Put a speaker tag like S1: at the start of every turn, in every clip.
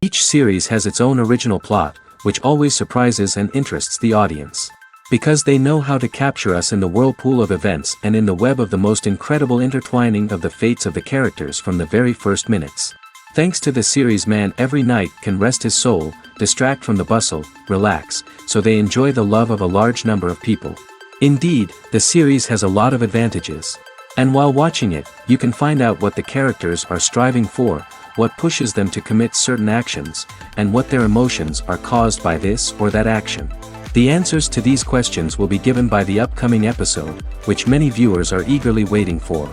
S1: Each series has its own original plot, which always surprises and interests the audience. Because they know how to capture us in the whirlpool of events and in the web of the most incredible intertwining of the fates of the characters from the very first minutes. Thanks to the series, man every night can rest his soul, distract from the bustle, relax, so they enjoy the love of a large number of people. Indeed, the series has a lot of advantages. And while watching it, you can find out what the characters are striving for, what pushes them to commit certain actions, and what their emotions are caused by this or that action. The answers to these questions will be given by the upcoming episode, which many viewers are eagerly waiting for.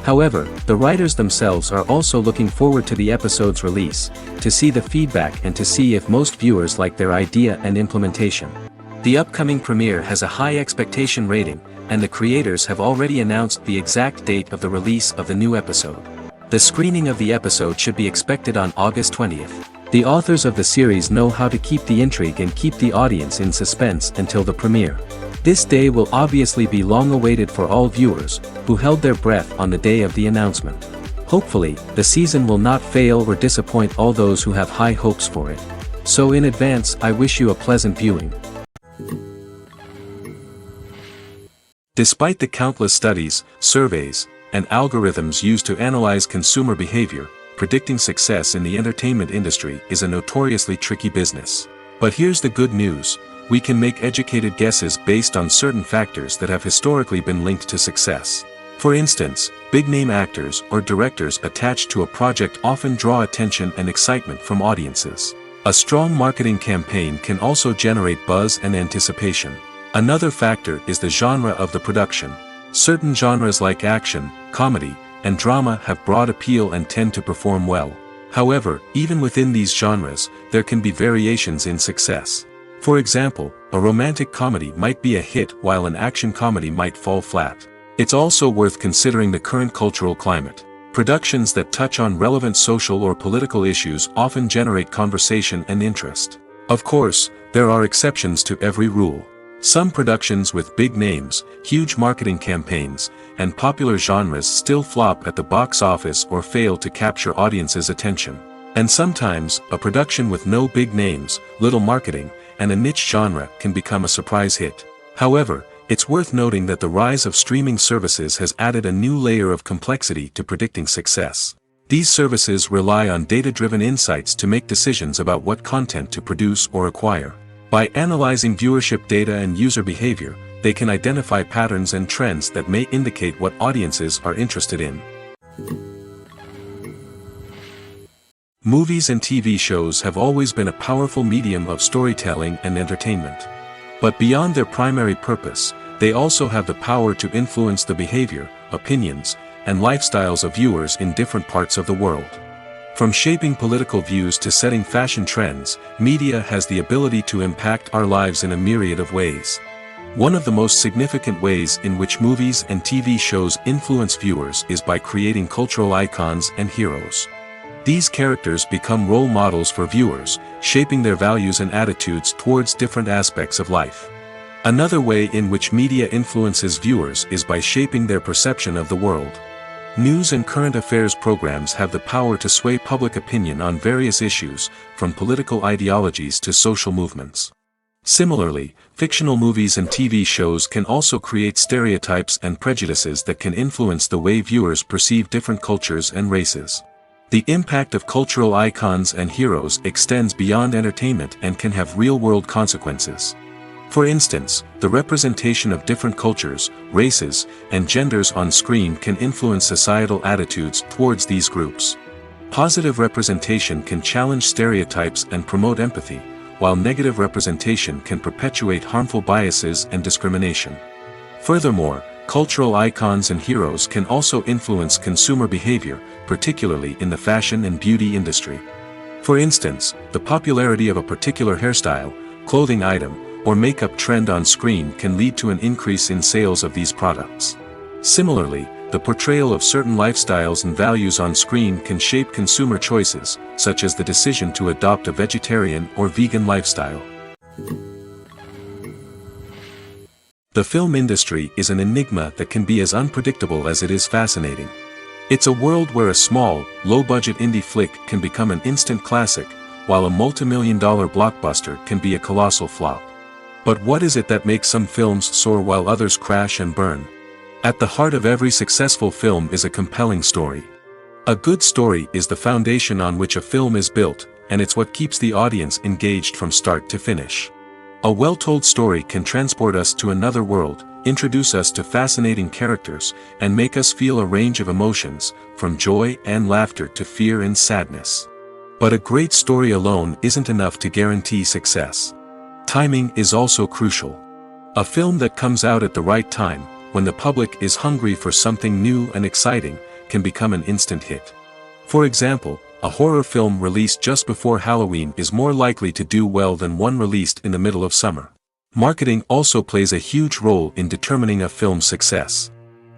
S1: However, the writers themselves are also looking forward to the episode's release, to see the feedback and to see if most viewers like their idea and implementation. The upcoming premiere has a high expectation rating, and the creators have already announced the exact date of the release of the new episode. The screening of the episode should be expected on August 20th. The authors of the series know how to keep the intrigue and keep the audience in suspense until the premiere. This day will obviously be long awaited for all viewers, who held their breath on the day of the announcement. Hopefully, the season will not fail or disappoint all those who have high hopes for it. So in advance, I wish you a pleasant viewing. Despite the countless studies, surveys, and algorithms used to analyze consumer behavior, predicting success in the entertainment industry is a notoriously tricky business. But here's the good news. We can make educated guesses based on certain factors that have historically been linked to success. For instance, big-name actors or directors attached to a project often draw attention and excitement from audiences. A strong marketing campaign can also generate buzz and anticipation. Another factor is the genre of the production. Certain genres like action, comedy, and drama have broad appeal and tend to perform well. However, even within these genres, there can be variations in success. For example, a romantic comedy might be a hit while an action comedy might fall flat. It's also worth considering the current cultural climate. Productions that touch on relevant social or political issues often generate conversation and interest. Of course, there are exceptions to every rule. Some productions with big names, huge marketing campaigns, and popular genres still flop at the box office or fail to capture audiences' attention. And sometimes, a production with no big names, little marketing, and a niche genre can become a surprise hit. However, it's worth noting that the rise of streaming services has added a new layer of complexity to predicting success. These services rely on data-driven insights to make decisions about what content to produce or acquire. By analyzing viewership data and user behavior, they can identify patterns and trends that may indicate what audiences are interested in. Movies and TV shows have always been a powerful medium of storytelling and entertainment. But beyond their primary purpose, they also have the power to influence the behavior, opinions, and lifestyles of viewers in different parts of the world. From shaping political views to setting fashion trends, media has the ability to impact our lives in a myriad of ways. One of the most significant ways in which movies and TV shows influence viewers is by creating cultural icons and heroes. These characters become role models for viewers, shaping their values and attitudes towards different aspects of life. Another way in which media influences viewers is by shaping their perception of the world. News and current affairs programs have the power to sway public opinion on various issues, from political ideologies to social movements. Similarly, fictional movies and TV shows can also create stereotypes and prejudices that can influence the way viewers perceive different cultures and races. The impact of cultural icons and heroes extends beyond entertainment and can have real-world consequences. For instance, the representation of different cultures, races, and genders on screen can influence societal attitudes towards these groups. Positive representation can challenge stereotypes and promote empathy, while negative representation can perpetuate harmful biases and discrimination. Furthermore, cultural icons and heroes can also influence consumer behavior, particularly in the fashion and beauty industry. For instance, the popularity of a particular hairstyle, clothing item, or makeup trend on screen can lead to an increase in sales of these products. Similarly, the portrayal of certain lifestyles and values on screen can shape consumer choices, such as the decision to adopt a vegetarian or vegan lifestyle. The film industry is an enigma that can be as unpredictable as it is fascinating. It's a world where a small, low-budget indie flick can become an instant classic, while a multi-million-dollar blockbuster can be a colossal flop. But what is it that makes some films soar while others crash and burn? At the heart of every successful film is a compelling story. A good story is the foundation on which a film is built, and it's what keeps the audience engaged from start to finish. A well-told story can transport us to another world, introduce us to fascinating characters, and make us feel a range of emotions, from joy and laughter to fear and sadness. But a great story alone isn't enough to guarantee success. Timing is also crucial. A film that comes out at the right time, when the public is hungry for something new and exciting, can become an instant hit. For example, a horror film released just before Halloween is more likely to do well than one released in the middle of summer. Marketing also plays a huge role in determining a film's success.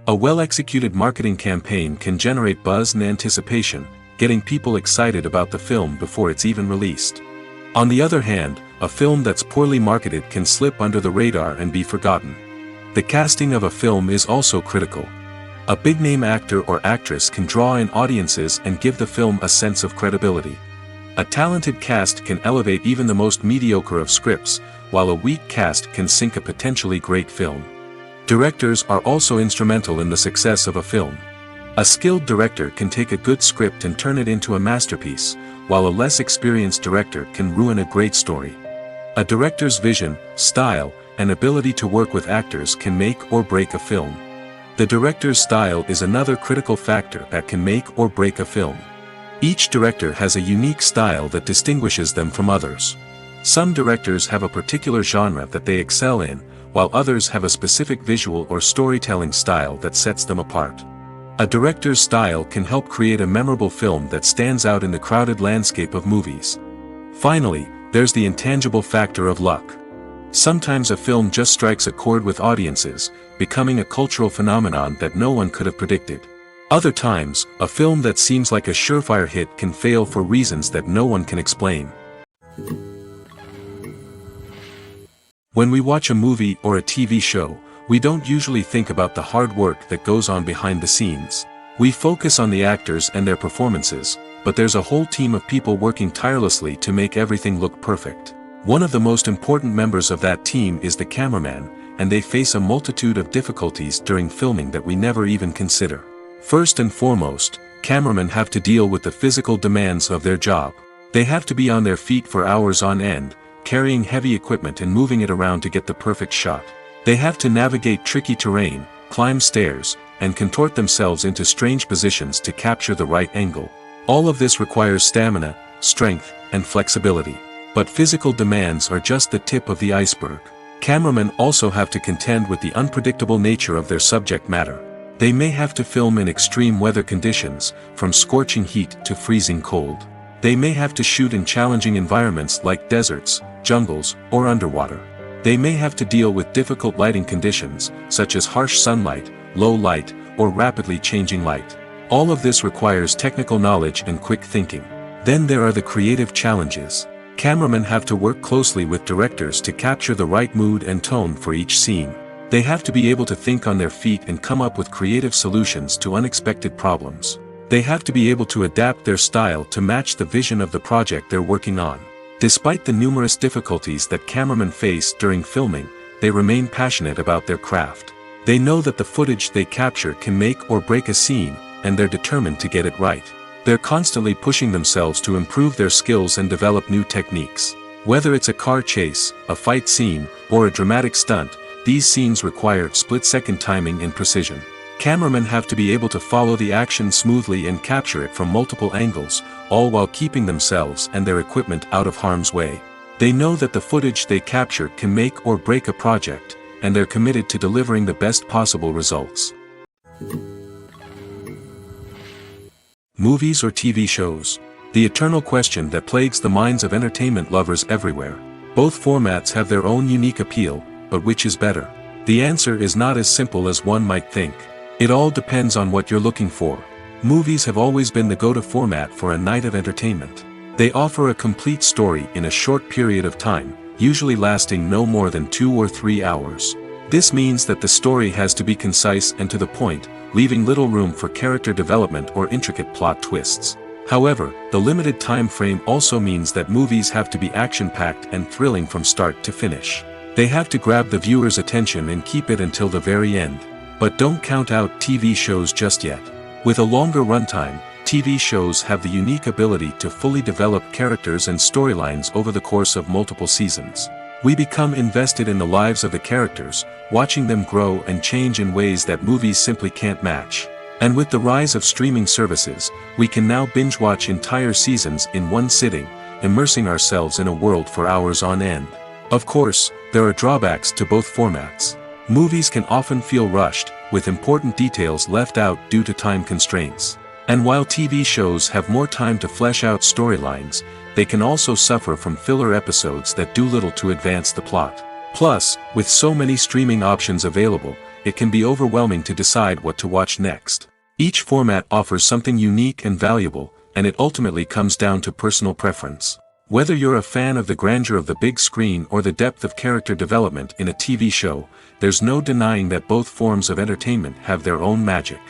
S1: A well-executed marketing campaign can generate buzz and anticipation, getting people excited about the film before it's even released. On the other hand, a film that's poorly marketed can slip under the radar and be forgotten. The casting of a film is also critical. A big-name actor or actress can draw in audiences and give the film a sense of credibility. A talented cast can elevate even the most mediocre of scripts, while a weak cast can sink a potentially great film. Directors are also instrumental in the success of a film. A skilled director can take a good script and turn it into a masterpiece, while a less experienced director can ruin a great story. A director's vision, style, and ability to work with actors can make or break a film. The director's style is another critical factor that can make or break a film. Each director has a unique style that distinguishes them from others. Some directors have a particular genre that they excel in, while others have a specific visual or storytelling style that sets them apart. A director's style can help create a memorable film that stands out in the crowded landscape of movies. Finally, there's the intangible factor of luck. Sometimes a film just strikes a chord with audiences, becoming a cultural phenomenon that no one could have predicted. Other times, a film that seems like a surefire hit can fail for reasons that no one can explain. When we watch a movie or a TV show, we don't usually think about the hard work that goes on behind the scenes. We focus on the actors and their performances, but there's a whole team of people working tirelessly to make everything look perfect. One of the most important members of that team is the cameraman, and they face a multitude of difficulties during filming that we never even consider. First and foremost, cameramen have to deal with the physical demands of their job. They have to be on their feet for hours on end, carrying heavy equipment and moving it around to get the perfect shot. They have to navigate tricky terrain, climb stairs, and contort themselves into strange positions to capture the right angle. All of this requires stamina, strength, and flexibility. But physical demands are just the tip of the iceberg. Cameramen also have to contend with the unpredictable nature of their subject matter. They may have to film in extreme weather conditions, from scorching heat to freezing cold. They may have to shoot in challenging environments like deserts, jungles, or underwater. They may have to deal with difficult lighting conditions, such as harsh sunlight, low light, or rapidly changing light. All of this requires technical knowledge and quick thinking. Then there are the creative challenges. Cameramen have to work closely with directors to capture the right mood and tone for each scene. They have to be able to think on their feet and come up with creative solutions to unexpected problems. They have to be able to adapt their style to match the vision of the project they're working on. Despite the numerous difficulties that cameramen face during filming, they remain passionate about their craft. They know that the footage they capture can make or break a scene, and they're determined to get it right. They're constantly pushing themselves to improve their skills and develop new techniques. Whether it's a car chase, a fight scene, or a dramatic stunt, these scenes require split-second timing and precision. Cameramen have to be able to follow the action smoothly and capture it from multiple angles, all while keeping themselves and their equipment out of harm's way. They know that the footage they capture can make or break a project, and they're committed to delivering the best possible results. Movies or TV shows? The eternal question that plagues the minds of entertainment lovers everywhere. Both formats have their own unique appeal, but which is better? The answer is not as simple as one might think. It all depends on what you're looking for. Movies have always been the go-to format for a night of entertainment. They offer a complete story in a short period of time, usually lasting no more than 2 or 3 hours. This means that the story has to be concise and to the point, leaving little room for character development or intricate plot twists. However, the limited time frame also means that movies have to be action-packed and thrilling from start to finish. They have to grab the viewer's attention and keep it until the very end. But don't count out TV shows just yet. With a longer runtime, TV shows have the unique ability to fully develop characters and storylines over the course of multiple seasons. We become invested in the lives of the characters, watching them grow and change in ways that movies simply can't match. And with the rise of streaming services, we can now binge-watch entire seasons in one sitting, immersing ourselves in a world for hours on end. Of course, there are drawbacks to both formats. Movies can often feel rushed, with important details left out due to time constraints. And while TV shows have more time to flesh out storylines, they can also suffer from filler episodes that do little to advance the plot. Plus, with so many streaming options available, it can be overwhelming to decide what to watch next. Each format offers something unique and valuable, and it ultimately comes down to personal preference. Whether you're a fan of the grandeur of the big screen or the depth of character development in a TV show, there's no denying that both forms of entertainment have their own magic.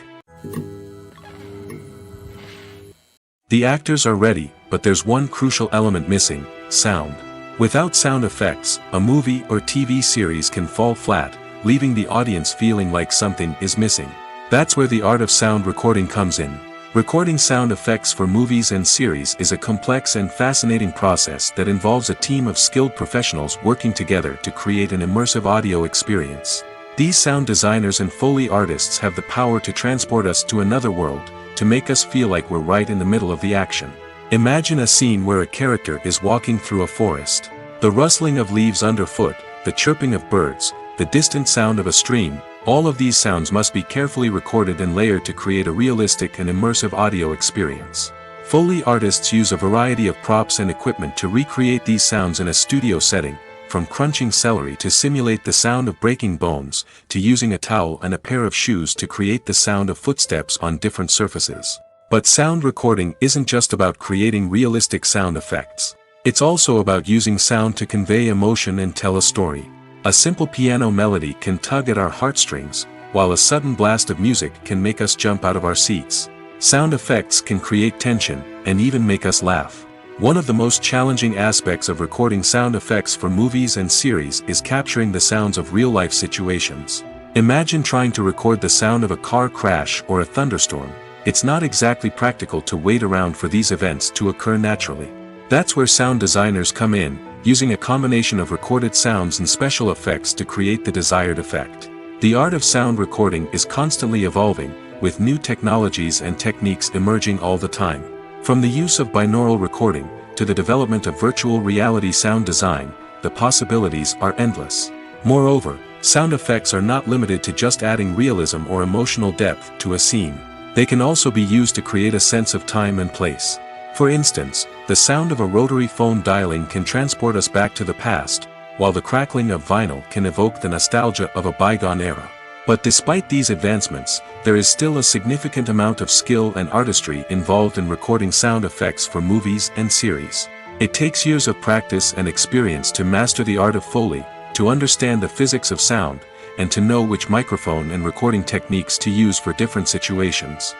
S1: The actors are ready, but there's one crucial element missing: sound. Without sound effects, a movie or TV series can fall flat, leaving the audience feeling like something is missing. That's where the art of sound recording comes in. Recording sound effects for movies and series is a complex and fascinating process that involves a team of skilled professionals working together to create an immersive audio experience. These sound designers and Foley artists have the power to transport us to another world, to make us feel like we're right in the middle of the action. Imagine a scene where a character is walking through a forest. The rustling of leaves underfoot, the chirping of birds, the distant sound of a stream, all of these sounds must be carefully recorded and layered to create a realistic and immersive audio experience. Foley artists use a variety of props and equipment to recreate these sounds in a studio setting, from crunching celery to simulate the sound of breaking bones, to using a towel and a pair of shoes to create the sound of footsteps on different surfaces. But sound recording isn't just about creating realistic sound effects. It's also about using sound to convey emotion and tell a story. A simple piano melody can tug at our heartstrings, while a sudden blast of music can make us jump out of our seats. Sound effects can create tension, and even make us laugh. One of the most challenging aspects of recording sound effects for movies and series is capturing the sounds of real-life situations. Imagine trying to record the sound of a car crash or a thunderstorm. It's not exactly practical to wait around for these events to occur naturally. That's where sound designers come in, using a combination of recorded sounds and special effects to create the desired effect. The art of sound recording is constantly evolving, with new technologies and techniques emerging all the time. From the use of binaural recording, to the development of virtual reality sound design, the possibilities are endless. Moreover, sound effects are not limited to just adding realism or emotional depth to a scene. They can also be used to create a sense of time and place. For instance, the sound of a rotary phone dialing can transport us back to the past, while the crackling of vinyl can evoke the nostalgia of a bygone era. But despite these advancements, there is still a significant amount of skill and artistry involved in recording sound effects for movies and series. It takes years of practice and experience to master the art of Foley, to understand the physics of sound, and to know which microphone and recording techniques to use for different situations.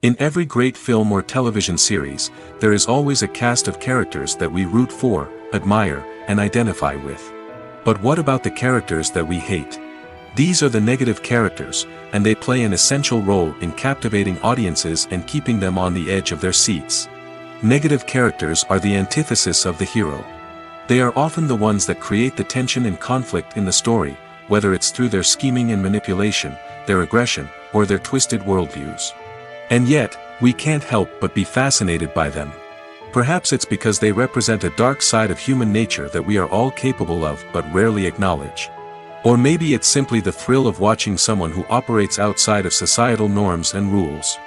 S1: In every great film or television series, there is always a cast of characters that we root for, admire, and identify with. But what about the characters that we hate? These are the negative characters, and they play an essential role in captivating audiences and keeping them on the edge of their seats. Negative characters are the antithesis of the hero. They are often the ones that create the tension and conflict in the story, whether it's through their scheming and manipulation, their aggression, or their twisted worldviews. And yet, we can't help but be fascinated by them. Perhaps it's because they represent a dark side of human nature that we are all capable of but rarely acknowledge. Or maybe it's simply the thrill of watching someone who operates outside of societal norms and rules.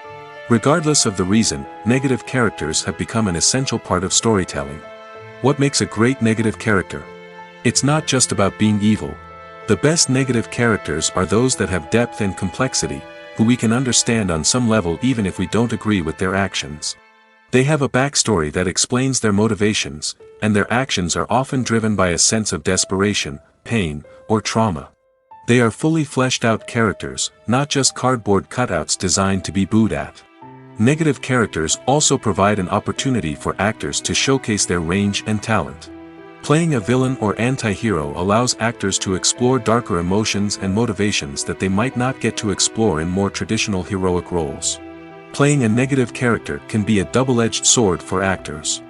S1: Regardless of the reason, negative characters have become an essential part of storytelling. What makes a great negative character? It's not just about being evil. The best negative characters are those that have depth and complexity, who we can understand on some level even if we don't agree with their actions. They have a backstory that explains their motivations, and their actions are often driven by a sense of desperation, pain, or trauma. They are fully fleshed out characters, not just cardboard cutouts designed to be booed at. Negative characters also provide an opportunity for actors to showcase their range and talent. Playing a villain or anti-hero allows actors to explore darker emotions and motivations that they might not get to explore in more traditional heroic roles. Playing a negative character can be a double-edged sword for actors.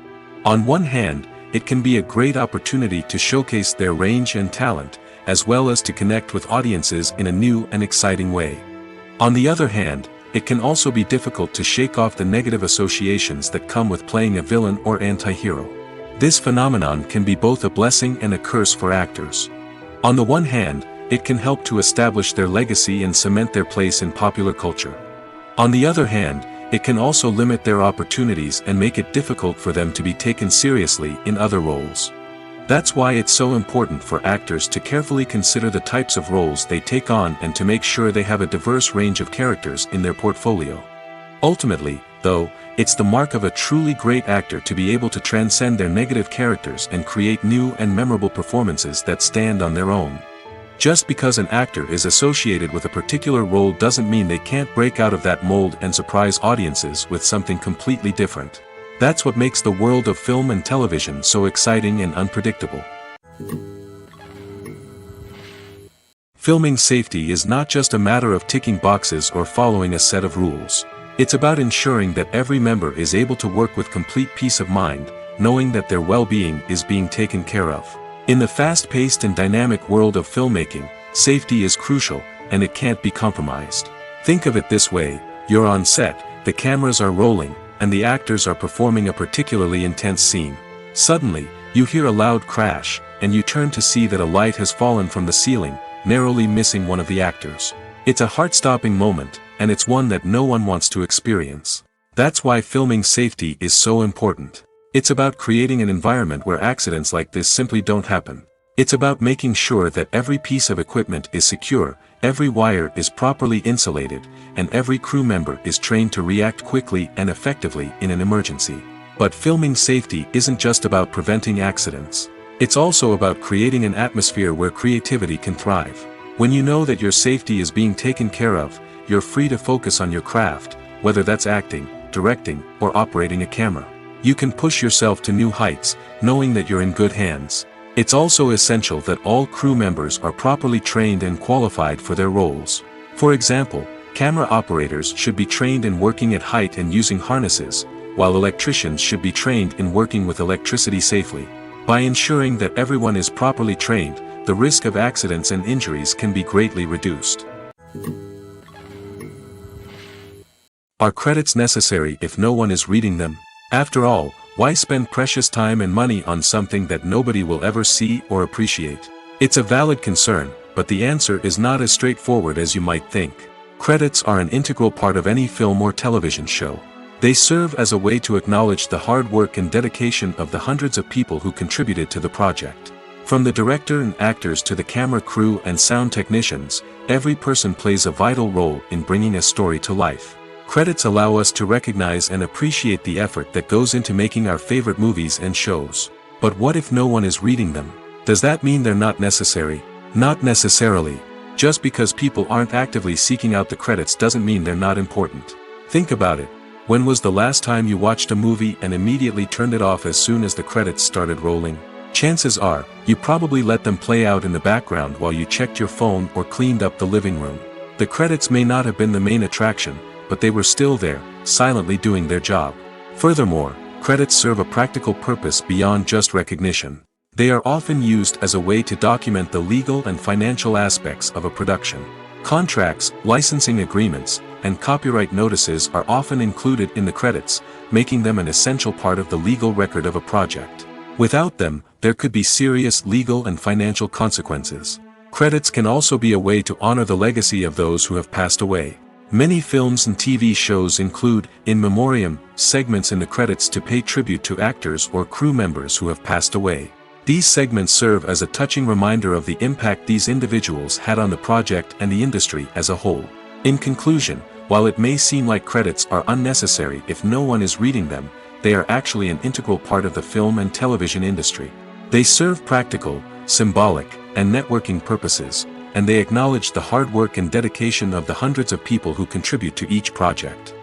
S1: On one hand, it can be a great opportunity to showcase their range and talent, as well as to connect with audiences in a new and exciting way. On the other hand, it can also be difficult to shake off the negative associations that come with playing a villain or anti-hero. This phenomenon can be both a blessing and a curse for actors. On the one hand, it can help to establish their legacy and cement their place in popular culture. On the other hand, it can also limit their opportunities and make it difficult for them to be taken seriously in other roles. That's why it's so important for actors to carefully consider the types of roles they take on and to make sure they have a diverse range of characters in their portfolio. Ultimately, though, it's the mark of a truly great actor to be able to transcend their negative characters and create new and memorable performances that stand on their own. Just because an actor is associated with a particular role doesn't mean they can't break out of that mold and surprise audiences with something completely different. That's what makes the world of film and television so exciting and unpredictable. Filming safety is not just a matter of ticking boxes or following a set of rules. It's about ensuring that every member is able to work with complete peace of mind, knowing that their well-being is being taken care of. In the fast-paced and dynamic world of filmmaking, safety is crucial, and it can't be compromised. Think of it this way: you're on set, the cameras are rolling, and the actors are performing a particularly intense scene. Suddenly, you hear a loud crash, and you turn to see that a light has fallen from the ceiling, narrowly missing one of the actors. It's a heart-stopping moment, and it's one that no one wants to experience. That's why filming safety is so important. It's about creating an environment where accidents like this simply don't happen. It's about making sure that every piece of equipment is secure, every wire is properly insulated, and every crew member is trained to react quickly and effectively in an emergency. But filming safety isn't just about preventing accidents. It's also about creating an atmosphere where creativity can thrive. When you know that your safety is being taken care of, you're free to focus on your craft, whether that's acting, directing, or operating a camera. You can push yourself to new heights, knowing that you're in good hands. It's also essential that all crew members are properly trained and qualified for their roles. For example, camera operators should be trained in working at height and using harnesses, while electricians should be trained in working with electricity safely. By ensuring that everyone is properly trained, the risk of accidents and injuries can be greatly reduced. Are credits necessary if no one is reading them? After all, why spend precious time and money on something that nobody will ever see or appreciate? It's a valid concern, but the answer is not as straightforward as you might think. Credits are an integral part of any film or television show. They serve as a way to acknowledge the hard work and dedication of the hundreds of people who contributed to the project. From the director and actors to the camera crew and sound technicians, every person plays a vital role in bringing a story to life. Credits allow us to recognize and appreciate the effort that goes into making our favorite movies and shows. But what if no one is reading them? Does that mean they're not necessary? Not necessarily. Just because people aren't actively seeking out the credits doesn't mean they're not important. Think about it. When was the last time you watched a movie and immediately turned it off as soon as the credits started rolling? Chances are, you probably let them play out in the background while you checked your phone or cleaned up the living room. The credits may not have been the main attraction, but they were still there, silently doing their job. Furthermore, credits serve a practical purpose beyond just recognition. They are often used as a way to document the legal and financial aspects of a production. Contracts, licensing agreements, and copyright notices are often included in the credits, making them an essential part of the legal record of a project. Without them, there could be serious legal and financial consequences. Credits can also be a way to honor the legacy of those who have passed away. Many films and TV shows include, in memoriam, segments in the credits to pay tribute to actors or crew members who have passed away. These segments serve as a touching reminder of the impact these individuals had on the project and the industry as a whole. In conclusion, while it may seem like credits are unnecessary if no one is reading them, they are actually an integral part of the film and television industry. They serve practical, symbolic, and networking purposes, and they acknowledged the hard work and dedication of the hundreds of people who contribute to each project.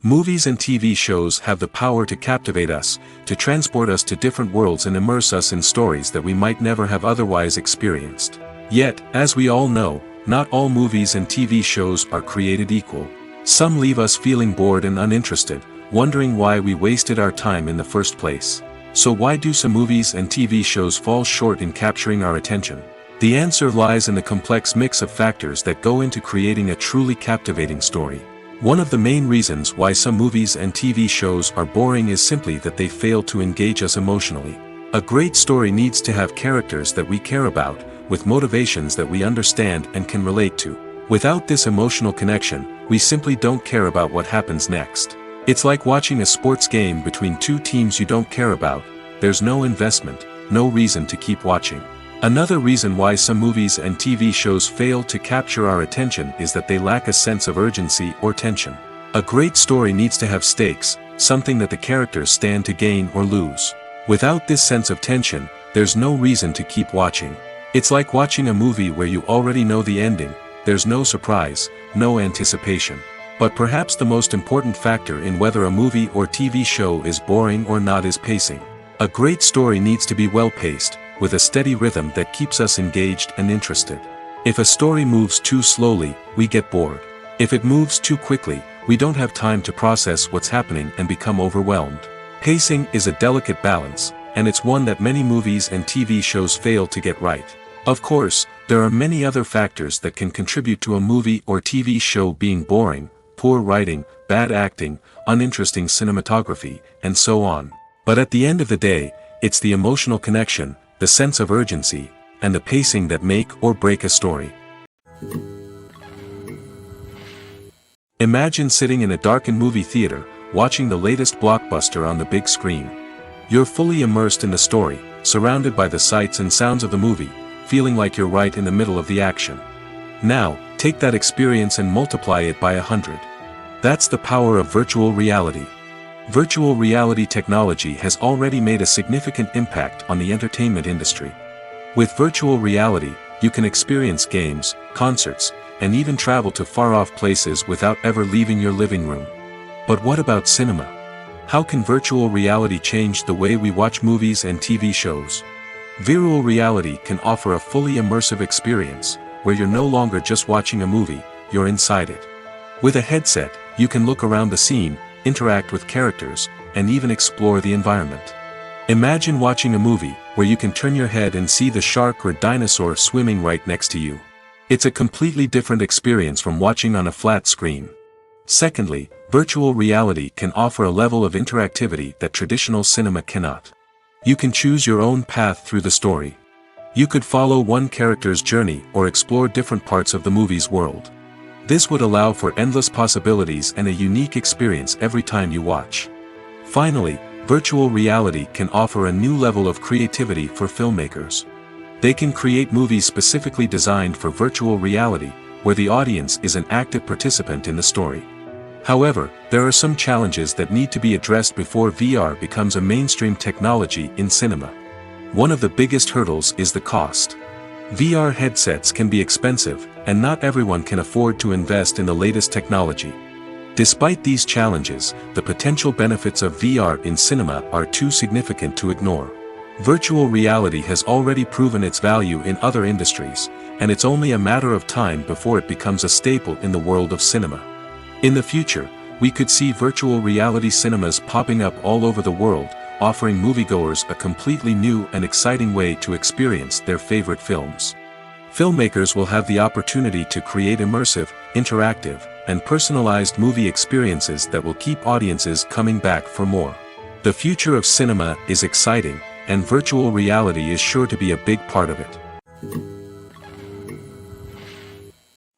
S1: Movies and TV shows have the power to captivate us, to transport us to different worlds and immerse us in stories that we might never have otherwise experienced. Yet, as we all know, not all movies and TV shows are created equal. Some leave us feeling bored and uninterested, wondering why we wasted our time in the first place. So why do some movies and TV shows fall short in capturing our attention? The answer lies in the complex mix of factors that go into creating a truly captivating story. One of the main reasons why some movies and TV shows are boring is simply that they fail to engage us emotionally. A great story needs to have characters that we care about, with motivations that we understand and can relate to. Without this emotional connection, we simply don't care about what happens next. It's like watching a sports game between two teams you don't care about. There's no investment, no reason to keep watching. Another reason why some movies and TV shows fail to capture our attention is that they lack a sense of urgency or tension. A great story needs to have stakes, something that the characters stand to gain or lose. Without this sense of tension, there's no reason to keep watching. It's like watching a movie where you already know the ending. There's no surprise, no anticipation. But perhaps the most important factor in whether a movie or TV show is boring or not is pacing. A great story needs to be well-paced, with a steady rhythm that keeps us engaged and interested. If a story moves too slowly, we get bored. If it moves too quickly, we don't have time to process what's happening and become overwhelmed. Pacing is a delicate balance, and it's one that many movies and TV shows fail to get right. Of course, there are many other factors that can contribute to a movie or TV show being boring: poor writing, bad acting, uninteresting cinematography, and so on. But at the end of the day, it's the emotional connection, the sense of urgency, and the pacing that make or break a story. Imagine sitting in a darkened movie theater, watching the latest blockbuster on the big screen. You're fully immersed in the story, surrounded by the sights and sounds of the movie, feeling like you're right in the middle of the action. Now, take that experience and multiply it by 100. That's the power of virtual reality. Virtual reality technology has already made a significant impact on the entertainment industry. With virtual reality, you can experience games, concerts, and even travel to far-off places without ever leaving your living room. But what about cinema? How can virtual reality change the way we watch movies and TV shows? Virtual reality can offer a fully immersive experience, where you're no longer just watching a movie, you're inside it. With a headset, you can look around the scene, interact with characters, and even explore the environment. Imagine watching a movie where you can turn your head and see the shark or dinosaur swimming right next to you. It's a completely different experience from watching on a flat screen. Secondly, virtual reality can offer a level of interactivity that traditional cinema cannot. You can choose your own path through the story. You could follow one character's journey or explore different parts of the movie's world. This would allow for endless possibilities and a unique experience every time you watch. Finally, virtual reality can offer a new level of creativity for filmmakers. They can create movies specifically designed for virtual reality, where the audience is an active participant in the story. However, there are some challenges that need to be addressed before VR becomes a mainstream technology in cinema. One of the biggest hurdles is the cost. VR headsets can be expensive, and not everyone can afford to invest in the latest technology. Despite these challenges, the potential benefits of VR in cinema are too significant to ignore. Virtual reality has already proven its value in other industries, and it's only a matter of time before it becomes a staple in the world of cinema. In the future, we could see virtual reality cinemas popping up all over the world, offering moviegoers a completely new and exciting way to experience their favorite films. Filmmakers will have the opportunity to create immersive, interactive, and personalized movie experiences that will keep audiences coming back for more. The future of cinema is exciting, and virtual reality is sure to be a big part of it.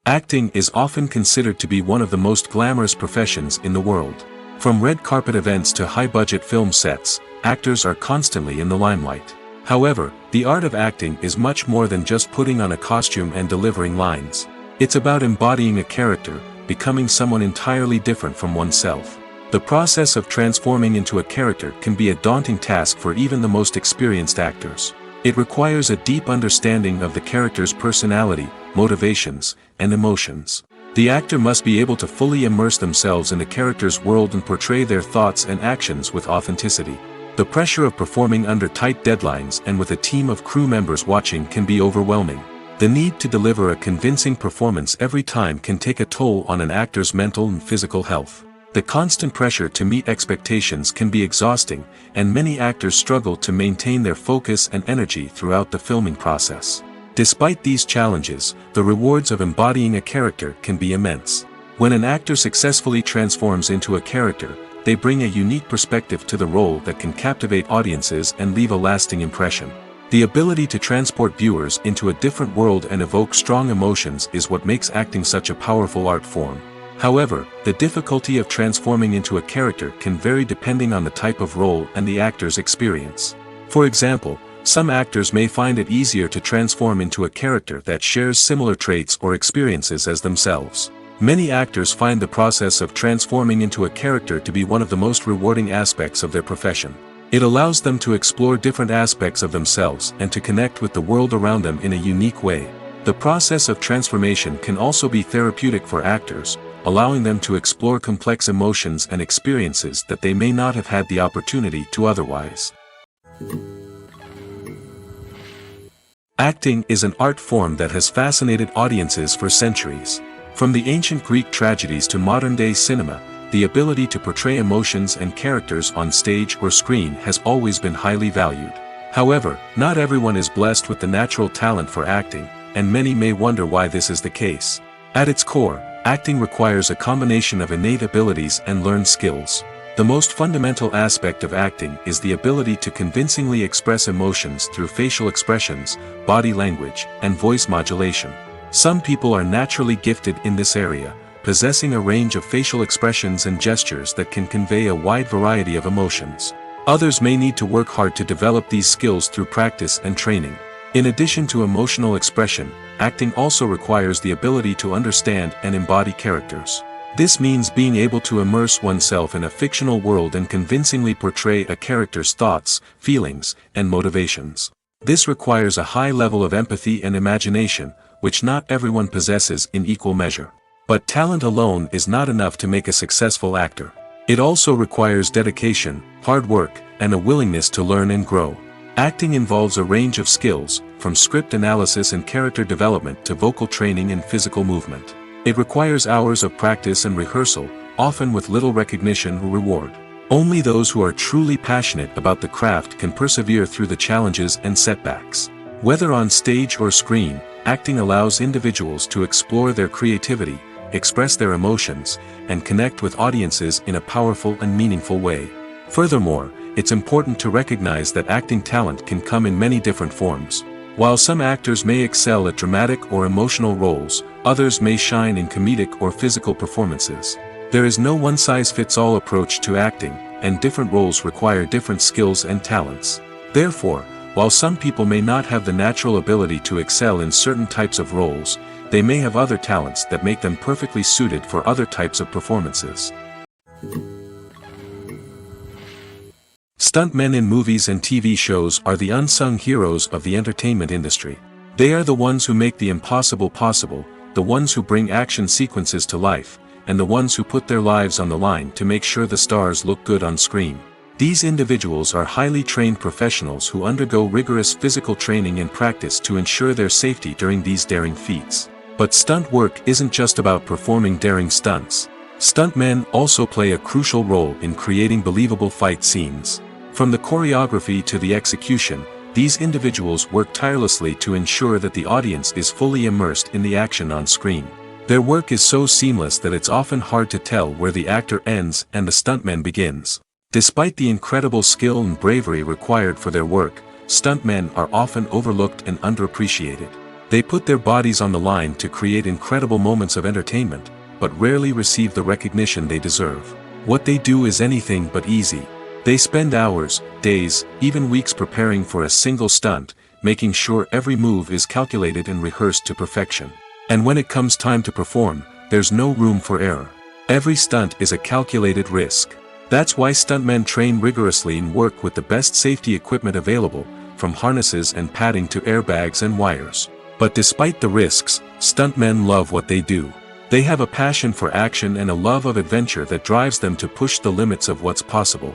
S1: Acting is often considered to be one of the most glamorous professions in the world. From red carpet events to high-budget film sets, actors are constantly in the limelight. However, the art of acting is much more than just putting on a costume and delivering lines. It's about embodying a character, becoming someone entirely different from oneself. The process of transforming into a character can be a daunting task for even the most experienced actors. It requires a deep understanding of the character's personality, motivations, and emotions. The actor must be able to fully immerse themselves in the character's world and portray their thoughts and actions with authenticity. The pressure of performing under tight deadlines and with a team of crew members watching can be overwhelming. The need to deliver a convincing performance every time can take a toll on an actor's mental and physical health. The constant pressure to meet expectations can be exhausting, and many actors struggle to maintain their focus and energy throughout the filming process. Despite these challenges, the rewards of embodying a character can be immense. When an actor successfully transforms into a character, they bring a unique perspective to the role that can captivate audiences and leave a lasting impression. The ability to transport viewers into a different world and evoke strong emotions is what makes acting such a powerful art form. However, the difficulty of transforming into a character can vary depending on the type of role and the actor's experience. For example, some actors may find it easier to transform into a character that shares similar traits or experiences as themselves. Many actors find the process of transforming into a character to be one of the most rewarding aspects of their profession. It allows them to explore different aspects of themselves and to connect with the world around them in a unique way. The process of transformation can also be therapeutic for actors, allowing them to explore complex emotions and experiences that they may not have had the opportunity to otherwise. Acting is an art form that has fascinated audiences for centuries. From the ancient Greek tragedies to modern-day cinema, the ability to portray emotions and characters on stage or screen has always been highly valued. However, not everyone is blessed with the natural talent for acting, and many may wonder why this is the case. At its core, acting requires a combination of innate abilities and learned skills. The most fundamental aspect of acting is the ability to convincingly express emotions through facial expressions, body language, and voice modulation. Some people are naturally gifted in this area, possessing a range of facial expressions and gestures that can convey a wide variety of emotions. Others may need to work hard to develop these skills through practice and training. In addition to emotional expression, acting also requires the ability to understand and embody characters. This means being able to immerse oneself in a fictional world and convincingly portray a character's thoughts, feelings, and motivations. This requires a high level of empathy and imagination, which not everyone possesses in equal measure. But talent alone is not enough to make a successful actor. It also requires dedication, hard work, and a willingness to learn and grow. Acting involves a range of skills, from script analysis and character development to vocal training and physical movement. It requires hours of practice and rehearsal, often with little recognition or reward. Only those who are truly passionate about the craft can persevere through the challenges and setbacks. Whether on stage or screen, acting allows individuals to explore their creativity, express their emotions, and connect with audiences in a powerful and meaningful way. Furthermore, it's important to recognize that acting talent can come in many different forms. While some actors may excel at dramatic or emotional roles, others may shine in comedic or physical performances. There is no one-size-fits-all approach to acting, and different roles require different skills and talents. Therefore, while some people may not have the natural ability to excel in certain types of roles, they may have other talents that make them perfectly suited for other types of performances. Stuntmen in movies and TV shows are the unsung heroes of the entertainment industry. They are the ones who make the impossible possible, the ones who bring action sequences to life, and the ones who put their lives on the line to make sure the stars look good on screen. These individuals are highly trained professionals who undergo rigorous physical training and practice to ensure their safety during these daring feats. But stunt work isn't just about performing daring stunts. Stuntmen also play a crucial role in creating believable fight scenes. From the choreography to the execution, these individuals work tirelessly to ensure that the audience is fully immersed in the action on screen. Their work is so seamless that it's often hard to tell where the actor ends and the stuntman begins. Despite the incredible skill and bravery required for their work, stuntmen are often overlooked and underappreciated. They put their bodies on the line to create incredible moments of entertainment, but rarely receive the recognition they deserve. What they do is anything but easy. They spend hours, days, even weeks preparing for a single stunt, making sure every move is calculated and rehearsed to perfection. And when it comes time to perform, there's no room for error. Every stunt is a calculated risk. That's why stuntmen train rigorously and work with the best safety equipment available, from harnesses and padding to airbags and wires. But despite the risks, stuntmen love what they do. They have a passion for action and a love of adventure that drives them to push the limits of what's possible.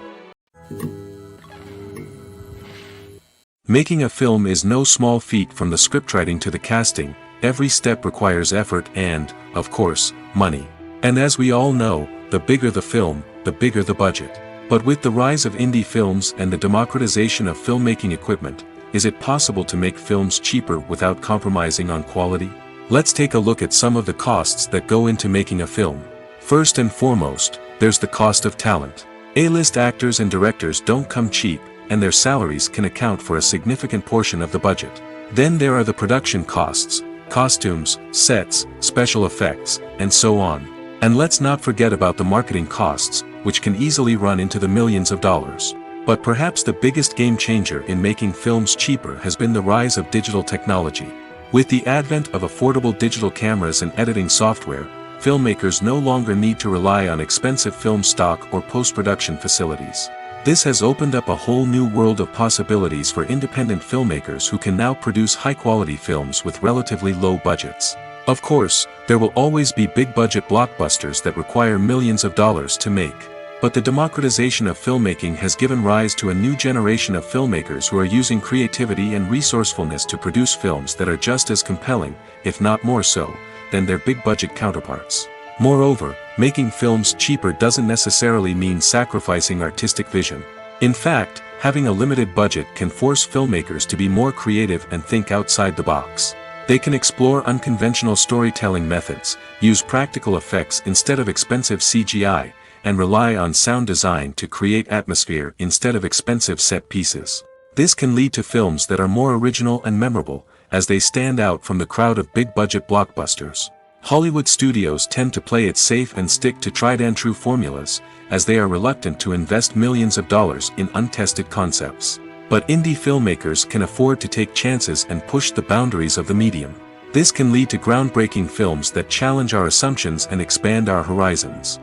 S1: Making a film is no small feat. From the scriptwriting to the casting, every step requires effort and, of course, money. And as we all know, the bigger the film, the bigger the budget. But with the rise of indie films and the democratization of filmmaking equipment, is it possible to make films cheaper without compromising on quality? Let's take a look at some of the costs that go into making a film. First and foremost, there's the cost of talent. A-list actors and directors don't come cheap, and their salaries can account for a significant portion of the budget. Then there are the production costs, costumes, sets, special effects, and so on. And let's not forget about the marketing costs, which can easily run into the millions of dollars. But perhaps the biggest game changer in making films cheaper has been the rise of digital technology. With the advent of affordable digital cameras and editing software, filmmakers no longer need to rely on expensive film stock or post-production facilities. This has opened up a whole new world of possibilities for independent filmmakers who can now produce high-quality films with relatively low budgets. Of course, there will always be big-budget blockbusters that require millions of dollars to make. But the democratization of filmmaking has given rise to a new generation of filmmakers who are using creativity and resourcefulness to produce films that are just as compelling, if not more so, than their big-budget counterparts. Moreover, making films cheaper doesn't necessarily mean sacrificing artistic vision. In fact, having a limited budget can force filmmakers to be more creative and think outside the box. They can explore unconventional storytelling methods, use practical effects instead of expensive CGI, and rely on sound design to create atmosphere instead of expensive set pieces. This can lead to films that are more original and memorable, as they stand out from the crowd of big-budget blockbusters. Hollywood studios tend to play it safe and stick to tried-and-true formulas, as they are reluctant to invest millions of dollars in untested concepts. But indie filmmakers can afford to take chances and push the boundaries of the medium. This can lead to groundbreaking films that challenge our assumptions and expand our horizons.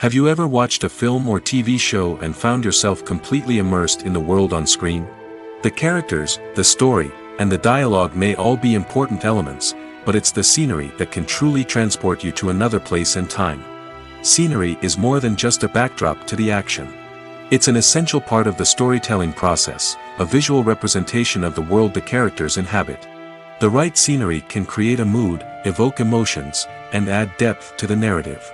S1: Have you ever watched a film or TV show and found yourself completely immersed in the world on screen? The characters, the story, and the dialogue may all be important elements, but it's the scenery that can truly transport you to another place and time. Scenery is more than just a backdrop to the action. It's an essential part of the storytelling process, a visual representation of the world the characters inhabit. The right scenery can create a mood, evoke emotions, and add depth to the narrative.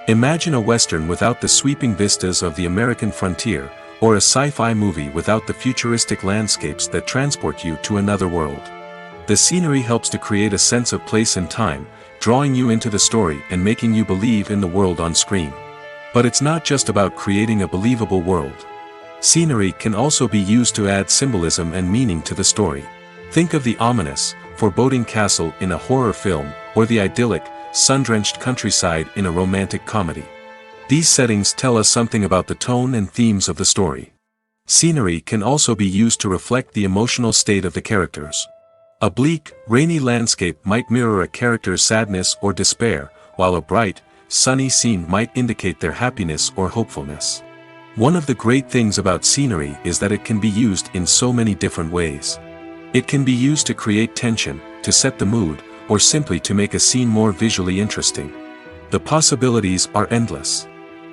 S1: Imagine a Western without the sweeping vistas of the American frontier, or a sci-fi movie without the futuristic landscapes that transport you to another world. The scenery helps to create a sense of place and time, drawing you into the story and making you believe in the world on screen. But it's not just about creating a believable world. Scenery can also be used to add symbolism and meaning to the story. Think of the ominous, foreboding castle in a horror film, or the idyllic, sun-drenched countryside in a romantic comedy. These settings tell us something about the tone and themes of the story. Scenery can also be used to reflect the emotional state of the characters. A bleak, rainy landscape might mirror a character's sadness or despair, while a bright, sunny scene might indicate their happiness or hopefulness. One of the great things about scenery is that it can be used in so many different ways. It can be used to create tension, to set the mood, or simply to make a scene more visually interesting. The possibilities are endless.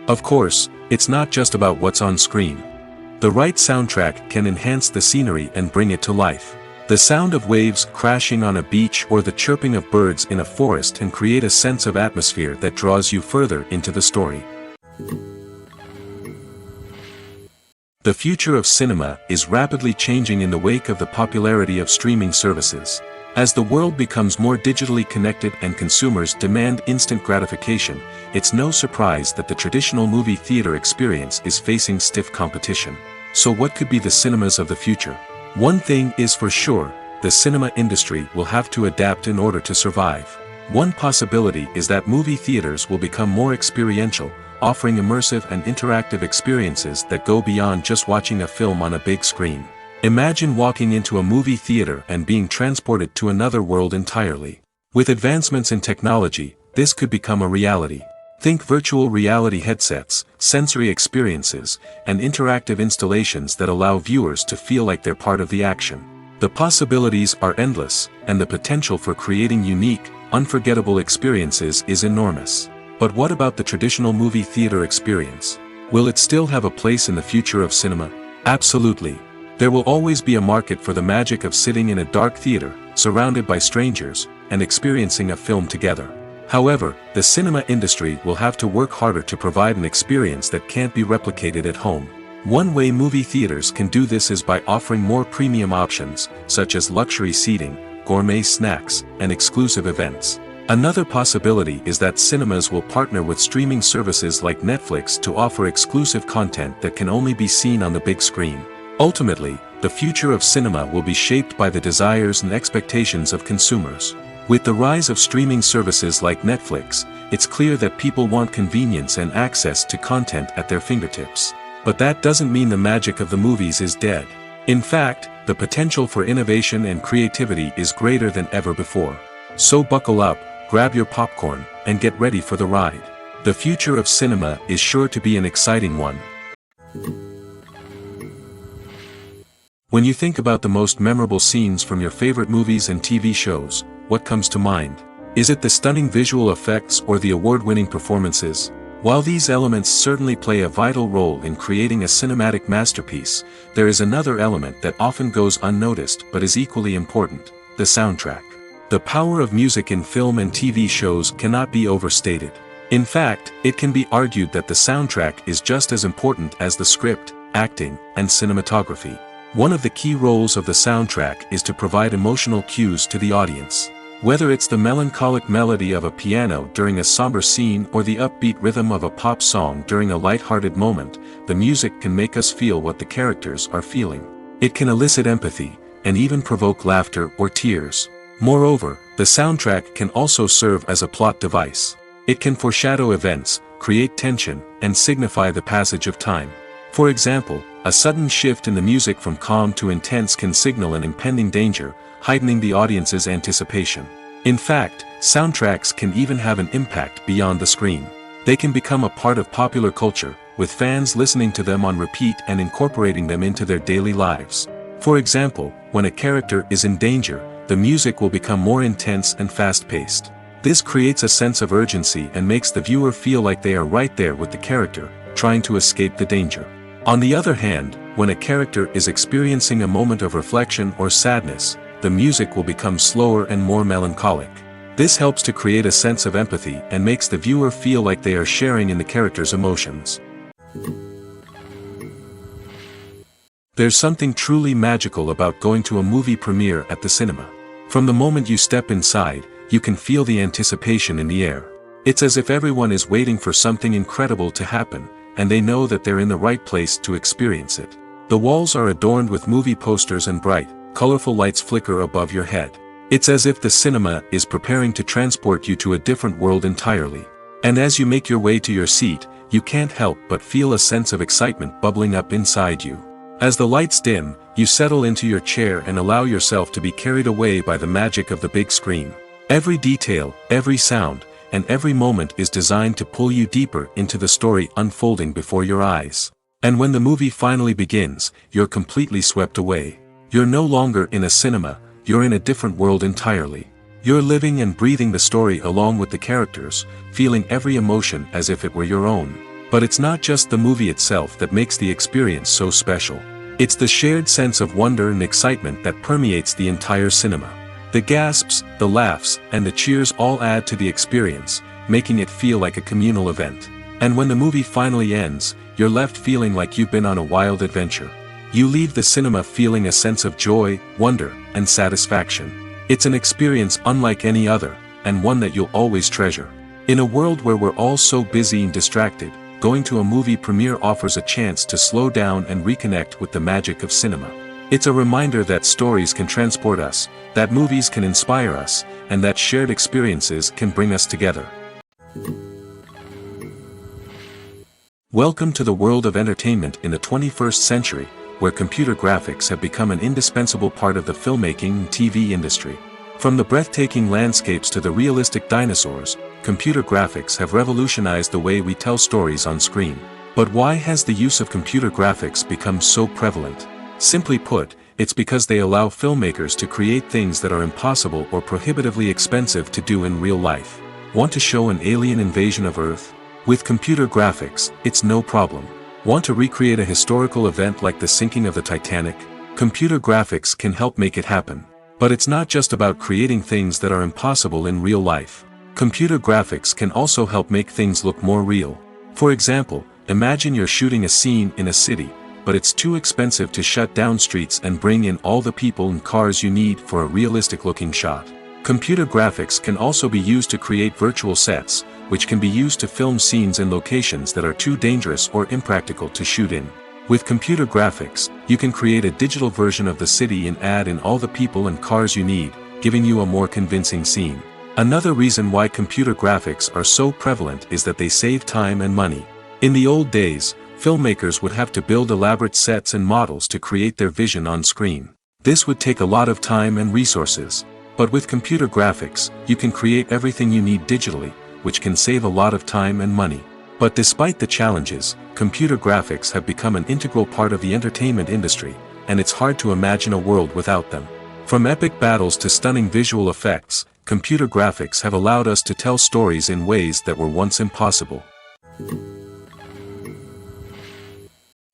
S1: Of course, it's not just about what's on screen. The right soundtrack can enhance the scenery and bring it to life. The sound of waves crashing on a beach or the chirping of birds in a forest can create a sense of atmosphere that draws you further into the story. The future of cinema is rapidly changing in the wake of the popularity of streaming services. As the world becomes more digitally connected and consumers demand instant gratification, it's no surprise that the traditional movie theater experience is facing stiff competition. So what could be the cinemas of the future? One thing is for sure, the cinema industry will have to adapt in order to survive. One possibility is that movie theaters will become more experiential, offering immersive and interactive experiences that go beyond just watching a film on a big screen. Imagine walking into a movie theater and being transported to another world entirely. With advancements in technology, this could become a reality. Think virtual reality headsets, sensory experiences, and interactive installations that allow viewers to feel like they're part of the action. The possibilities are endless, and the potential for creating unique, unforgettable experiences is enormous. But what about the traditional movie theater experience? Will it still have a place in the future of cinema? Absolutely. There will always be a market for the magic of sitting in a dark theater, surrounded by strangers, and experiencing a film together. However, the cinema industry will have to work harder to provide an experience that can't be replicated at home. One way movie theaters can do this is by offering more premium options, such as luxury seating, gourmet snacks, and exclusive events. Another possibility is that cinemas will partner with streaming services like Netflix to offer exclusive content that can only be seen on the big screen. Ultimately, the future of cinema will be shaped by the desires and expectations of consumers. With the rise of streaming services like Netflix, it's clear that people want convenience and access to content at their fingertips. But that doesn't mean the magic of the movies is dead. In fact, the potential for innovation and creativity is greater than ever before. So buckle up, grab your popcorn, and get ready for the ride. The future of cinema is sure to be an exciting one. When you think about the most memorable scenes from your favorite movies and TV shows, what comes to mind? Is it the stunning visual effects or the award-winning performances? While these elements certainly play a vital role in creating a cinematic masterpiece, there is another element that often goes unnoticed but is equally important: the soundtrack. The power of music in film and TV shows cannot be overstated. In fact, it can be argued that the soundtrack is just as important as the script, acting, and cinematography. One of the key roles of the soundtrack is to provide emotional cues to the audience. Whether it's the melancholic melody of a piano during a somber scene or the upbeat rhythm of a pop song during a light-hearted moment, the music can make us feel what the characters are feeling. It can elicit empathy, and even provoke laughter or tears. Moreover, the soundtrack can also serve as a plot device. It can foreshadow events, create tension, and signify the passage of time. For example, a sudden shift in the music from calm to intense can signal an impending danger, heightening the audience's anticipation. In fact, soundtracks can even have an impact beyond the screen. They can become a part of popular culture, with fans listening to them on repeat and incorporating them into their daily lives. For example, when a character is in danger, the music will become more intense and fast-paced. This creates a sense of urgency and makes the viewer feel like they are right there with the character, trying to escape the danger. On the other hand, when a character is experiencing a moment of reflection or sadness, the music will become slower and more melancholic. This helps to create a sense of empathy and makes the viewer feel like they are sharing in the character's emotions. There's something truly magical about going to a movie premiere at the cinema. From the moment you step inside, you can feel the anticipation in the air. It's as if everyone is waiting for something incredible to happen, and they know that they're in the right place to experience it. The walls are adorned with movie posters and bright, colorful lights flicker above your head. It's as if the cinema is preparing to transport you to a different world entirely. And as you make your way to your seat, you can't help but feel a sense of excitement bubbling up inside you. As the lights dim, you settle into your chair and allow yourself to be carried away by the magic of the big screen. Every detail, every sound, and every moment is designed to pull you deeper into the story unfolding before your eyes. And when the movie finally begins, you're completely swept away. You're no longer in a cinema, you're in a different world entirely. You're living and breathing the story along with the characters, feeling every emotion as if it were your own. But it's not just the movie itself that makes the experience so special. It's the shared sense of wonder and excitement that permeates the entire cinema. The gasps, the laughs, and the cheers all add to the experience, making it feel like a communal event. And when the movie finally ends, you're left feeling like you've been on a wild adventure. You leave the cinema feeling a sense of joy, wonder, and satisfaction. It's an experience unlike any other, and one that you'll always treasure. In a world where we're all so busy and distracted, going to a movie premiere offers a chance to slow down and reconnect with the magic of cinema. It's a reminder that stories can transport us, that movies can inspire us, and that shared experiences can bring us together. Welcome to the world of entertainment in the 21st century, where computer graphics have become an indispensable part of the filmmaking and TV industry. From the breathtaking landscapes to the realistic dinosaurs, computer graphics have revolutionized the way we tell stories on screen. But why has the use of computer graphics become so prevalent? Simply put, it's because they allow filmmakers to create things that are impossible or prohibitively expensive to do in real life. Want to show an alien invasion of Earth? With computer graphics, it's no problem. Want to recreate a historical event like the sinking of the Titanic? Computer graphics can help make it happen. But it's not just about creating things that are impossible in real life. Computer graphics can also help make things look more real. For example, imagine you're shooting a scene in a city, but it's too expensive to shut down streets and bring in all the people and cars you need for a realistic-looking shot. Computer graphics can also be used to create virtual sets, which can be used to film scenes in locations that are too dangerous or impractical to shoot in. With computer graphics, you can create a digital version of the city and add in all the people and cars you need, giving you a more convincing scene. Another reason why computer graphics are so prevalent is that they save time and money. In the old days, filmmakers would have to build elaborate sets and models to create their vision on screen. This would take a lot of time and resources. But with computer graphics, you can create everything you need digitally, which can save a lot of time and money. But despite the challenges, computer graphics have become an integral part of the entertainment industry, and it's hard to imagine a world without them. From epic battles to stunning visual effects, computer graphics have allowed us to tell stories in ways that were once impossible.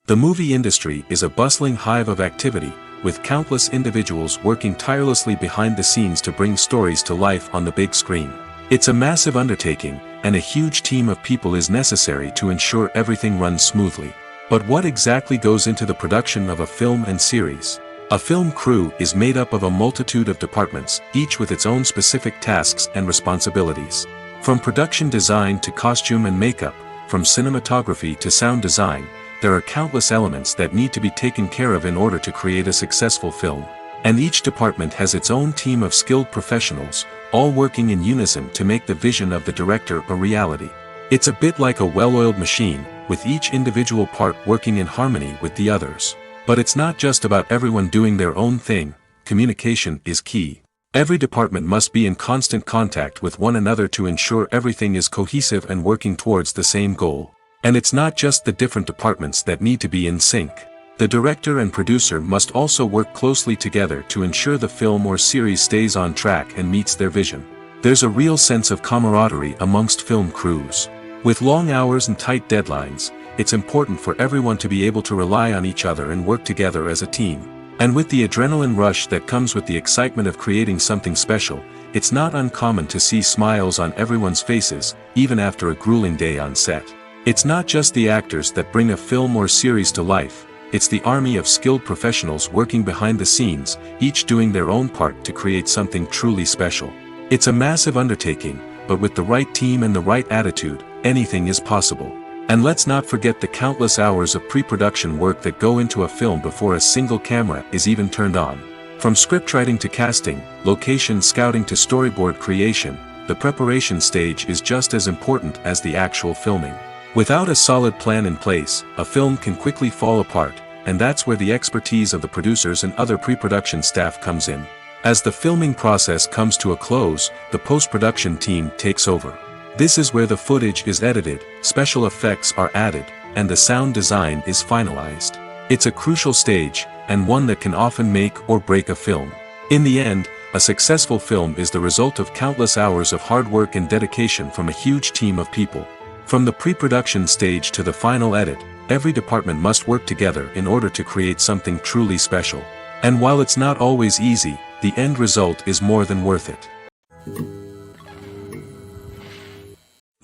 S1: The movie industry is a bustling hive of activity, with countless individuals working tirelessly behind the scenes to bring stories to life on the big screen. It's a massive undertaking, and a huge team of people is necessary to ensure everything runs smoothly. But what exactly goes into the production of a film and series? A film crew is made up of a multitude of departments, each with its own specific tasks and responsibilities. From production design to costume and makeup, from cinematography to sound design, there are countless elements that need to be taken care of in order to create a successful film. And each department has its own team of skilled professionals, all working in unison to make the vision of the director a reality. It's a bit like a well-oiled machine, with each individual part working in harmony with the others. But it's not just about everyone doing their own thing. Communication is key. Every department must be in constant contact with one another to ensure everything is cohesive and working towards the same goal. And it's not just the different departments that need to be in sync. The director and producer must also work closely together to ensure the film or series stays on track and meets their vision. There's a real sense of camaraderie amongst film crews. With long hours and tight deadlines, it's important for everyone to be able to rely on each other and work together as a team. And with the adrenaline rush that comes with the excitement of creating something special, it's not uncommon to see smiles on everyone's faces, even after a grueling day on set. It's not just the actors that bring a film or series to life. It's the army of skilled professionals working behind the scenes, each doing their own part to create something truly special. It's a massive undertaking, but with the right team and the right attitude, anything is possible. And let's not forget the countless hours of pre-production work that go into a film before a single camera is even turned on. From scriptwriting to casting, location scouting to storyboard creation, the preparation stage is just as important as the actual filming. Without a solid plan in place, a film can quickly fall apart, and that's where the expertise of the producers and other pre-production staff comes in. As the filming process comes to a close, the post-production team takes over. This is where the footage is edited, special effects are added, and the sound design is finalized. It's a crucial stage, and one that can often make or break a film. In the end, a successful film is the result of countless hours of hard work and dedication from a huge team of people. From the pre-production stage to the final edit, every department must work together in order to create something truly special. And while it's not always easy, the end result is more than worth it.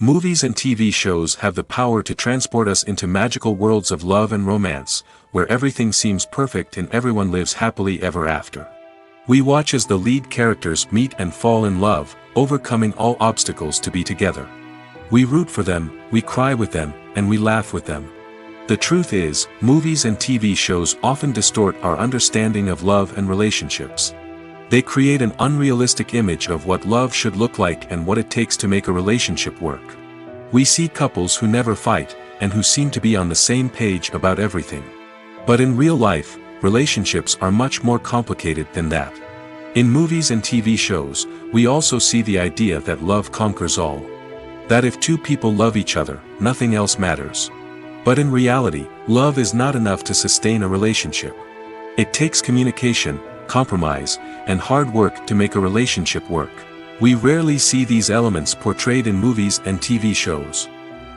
S1: Movies and TV shows have the power to transport us into magical worlds of love and romance, where everything seems perfect and everyone lives happily ever after. We watch as the lead characters meet and fall in love, overcoming all obstacles to be together. We root for them, we cry with them, and we laugh with them. The truth is, movies and TV shows often distort our understanding of love and relationships. They create an unrealistic image of what love should look like and what it takes to make a relationship work. We see couples who never fight, and who seem to be on the same page about everything. But in real life, relationships are much more complicated than that. In movies and TV shows, we also see the idea that love conquers all. That if two people love each other, nothing else matters. But in reality, love is not enough to sustain a relationship. It takes communication, compromise, and hard work to make a relationship work. We rarely see these elements portrayed in movies and TV shows.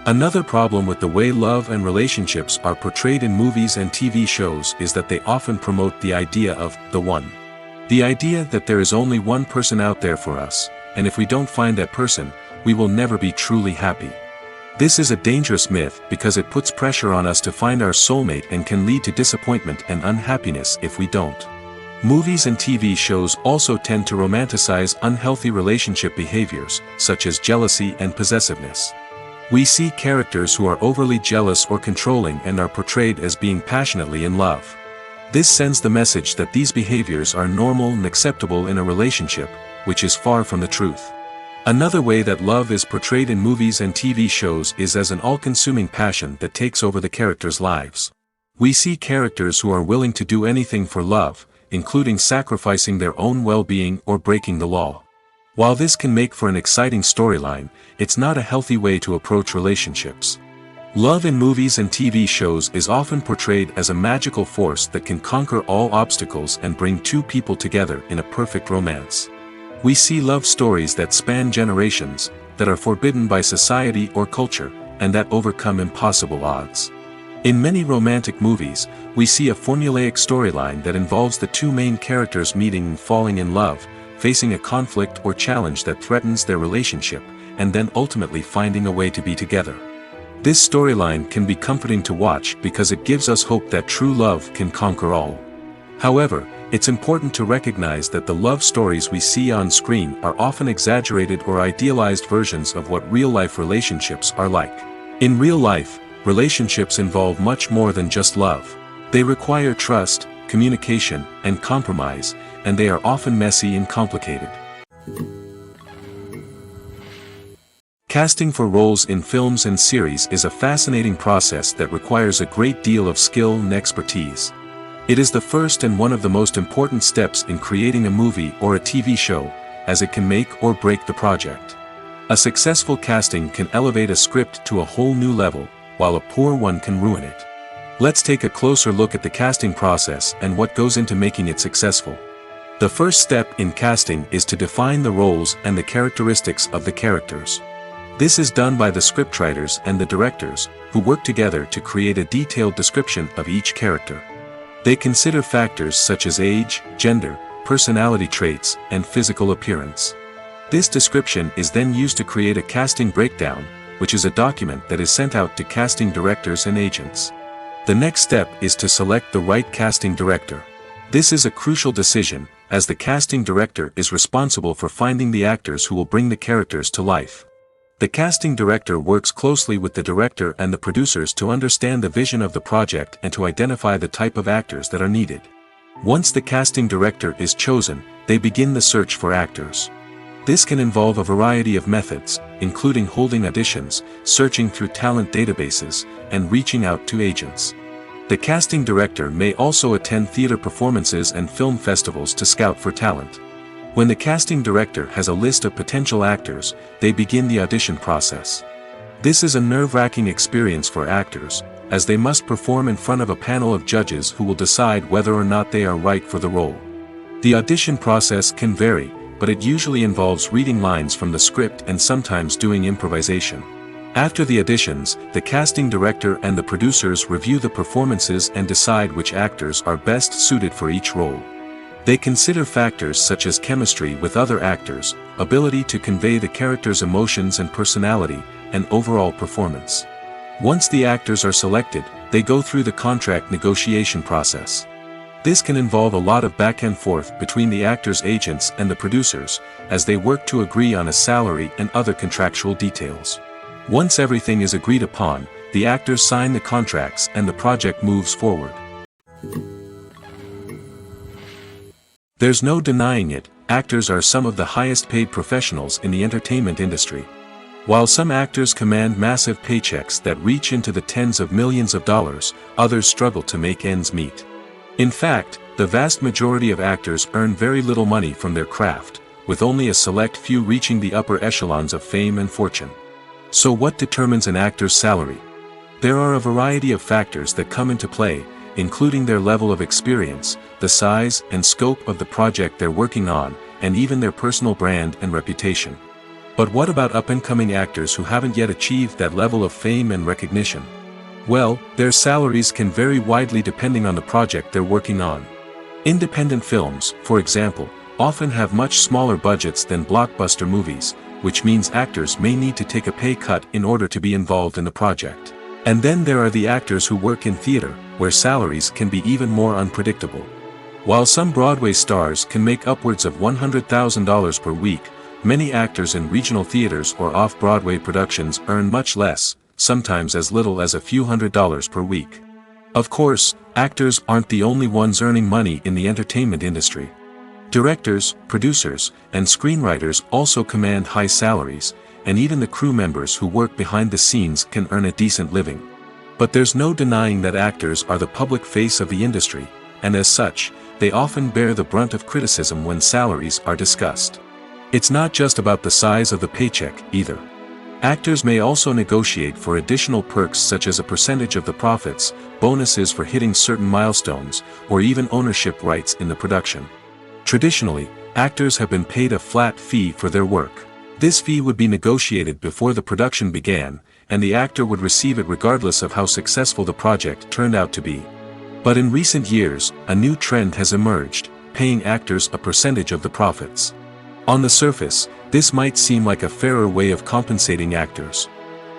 S1: Another problem with the way love and relationships are portrayed in movies and TV shows is that they often promote the idea of the one. The idea that there is only one person out there for us, and if we don't find that person, we will never be truly happy. This is a dangerous myth because it puts pressure on us to find our soulmate and can lead to disappointment and unhappiness if we don't. Movies and TV shows also tend to romanticize unhealthy relationship behaviors, such as jealousy and possessiveness. We see characters who are overly jealous or controlling and are portrayed as being passionately in love. This sends the message that these behaviors are normal and acceptable in a relationship, which is far from the truth. Another way that love is portrayed in movies and TV shows is as an all-consuming passion that takes over the characters' lives. We see characters who are willing to do anything for love, including sacrificing their own well-being or breaking the law. While this can make for an exciting storyline, it's not a healthy way to approach relationships. Love in movies and TV shows is often portrayed as a magical force that can conquer all obstacles and bring two people together in a perfect romance. We see love stories that span generations, that are forbidden by society or culture, and that overcome impossible odds. In many romantic movies, we see a formulaic storyline that involves the two main characters meeting and falling in love, facing a conflict or challenge that threatens their relationship, and then ultimately finding a way to be together. This storyline can be comforting to watch because it gives us hope that true love can conquer all. However, it's important to recognize that the love stories we see on screen are often exaggerated or idealized versions of what real-life relationships are like. In real life, relationships involve much more than just love. They require trust, communication, and compromise, and they are often messy and complicated. Casting for roles in films and series is a fascinating process that requires a great deal of skill and expertise. It is the first and one of the most important steps in creating a movie or a TV show, as it can make or break the project. A successful casting can elevate a script to a whole new level, while a poor one can ruin it. Let's take a closer look at the casting process and what goes into making it successful. The first step in casting is to define the roles and the characteristics of the characters. This is done by the scriptwriters and the directors, who work together to create a detailed description of each character. They consider factors such as age, gender, personality traits, and physical appearance. This description is then used to create a casting breakdown, which is a document that is sent out to casting directors and agents. The next step is to select the right casting director. This is a crucial decision, as the casting director is responsible for finding the actors who will bring the characters to life. The casting director works closely with the director and the producers to understand the vision of the project and to identify the type of actors that are needed. Once the casting director is chosen, they begin the search for actors. This can involve a variety of methods, including holding auditions, searching through talent databases, and reaching out to agents. The casting director may also attend theater performances and film festivals to scout for talent. When the casting director has a list of potential actors, they begin the audition process. This is a nerve-wracking experience for actors, as they must perform in front of a panel of judges who will decide whether or not they are right for the role. The audition process can vary, but it usually involves reading lines from the script and sometimes doing improvisation. After the auditions, the casting director and the producers review the performances and decide which actors are best suited for each role. They consider factors such as chemistry with other actors, ability to convey the character's emotions and personality, and overall performance. Once the actors are selected, they go through the contract negotiation process. This can involve a lot of back and forth between the actors' agents and the producers, as they work to agree on a salary and other contractual details. Once everything is agreed upon, the actors sign the contracts and the project moves forward. There's no denying it, actors are some of the highest paid professionals in the entertainment industry. While some actors command massive paychecks that reach into the tens of millions of dollars, others struggle to make ends meet. In fact, the vast majority of actors earn very little money from their craft, with only a select few reaching the upper echelons of fame and fortune. So what determines an actor's salary? There are a variety of factors that come into play, including their level of experience, the size and scope of the project they're working on, and even their personal brand and reputation. But what about up-and-coming actors who haven't yet achieved that level of fame and recognition? Well, their salaries can vary widely depending on the project they're working on. Independent films, for example, often have much smaller budgets than blockbuster movies, which means actors may need to take a pay cut in order to be involved in the project. And then there are the actors who work in theater, where salaries can be even more unpredictable. While some Broadway stars can make upwards of $100,000 per week, many actors in regional theaters or off-Broadway productions earn much less, sometimes as little as a few $100s per week. Of course, actors aren't the only ones earning money in the entertainment industry. Directors, producers, and screenwriters also command high salaries, and even the crew members who work behind the scenes can earn a decent living. But there's no denying that actors are the public face of the industry, and as such, they often bear the brunt of criticism when salaries are discussed. It's not just about the size of the paycheck, either. Actors may also negotiate for additional perks such as a percentage of the profits, bonuses for hitting certain milestones, or even ownership rights in the production. Traditionally, actors have been paid a flat fee for their work. This fee would be negotiated before the production began, and the actor would receive it regardless of how successful the project turned out to be. But in recent years, a new trend has emerged, paying actors a percentage of the profits. On the surface, this might seem like a fairer way of compensating actors.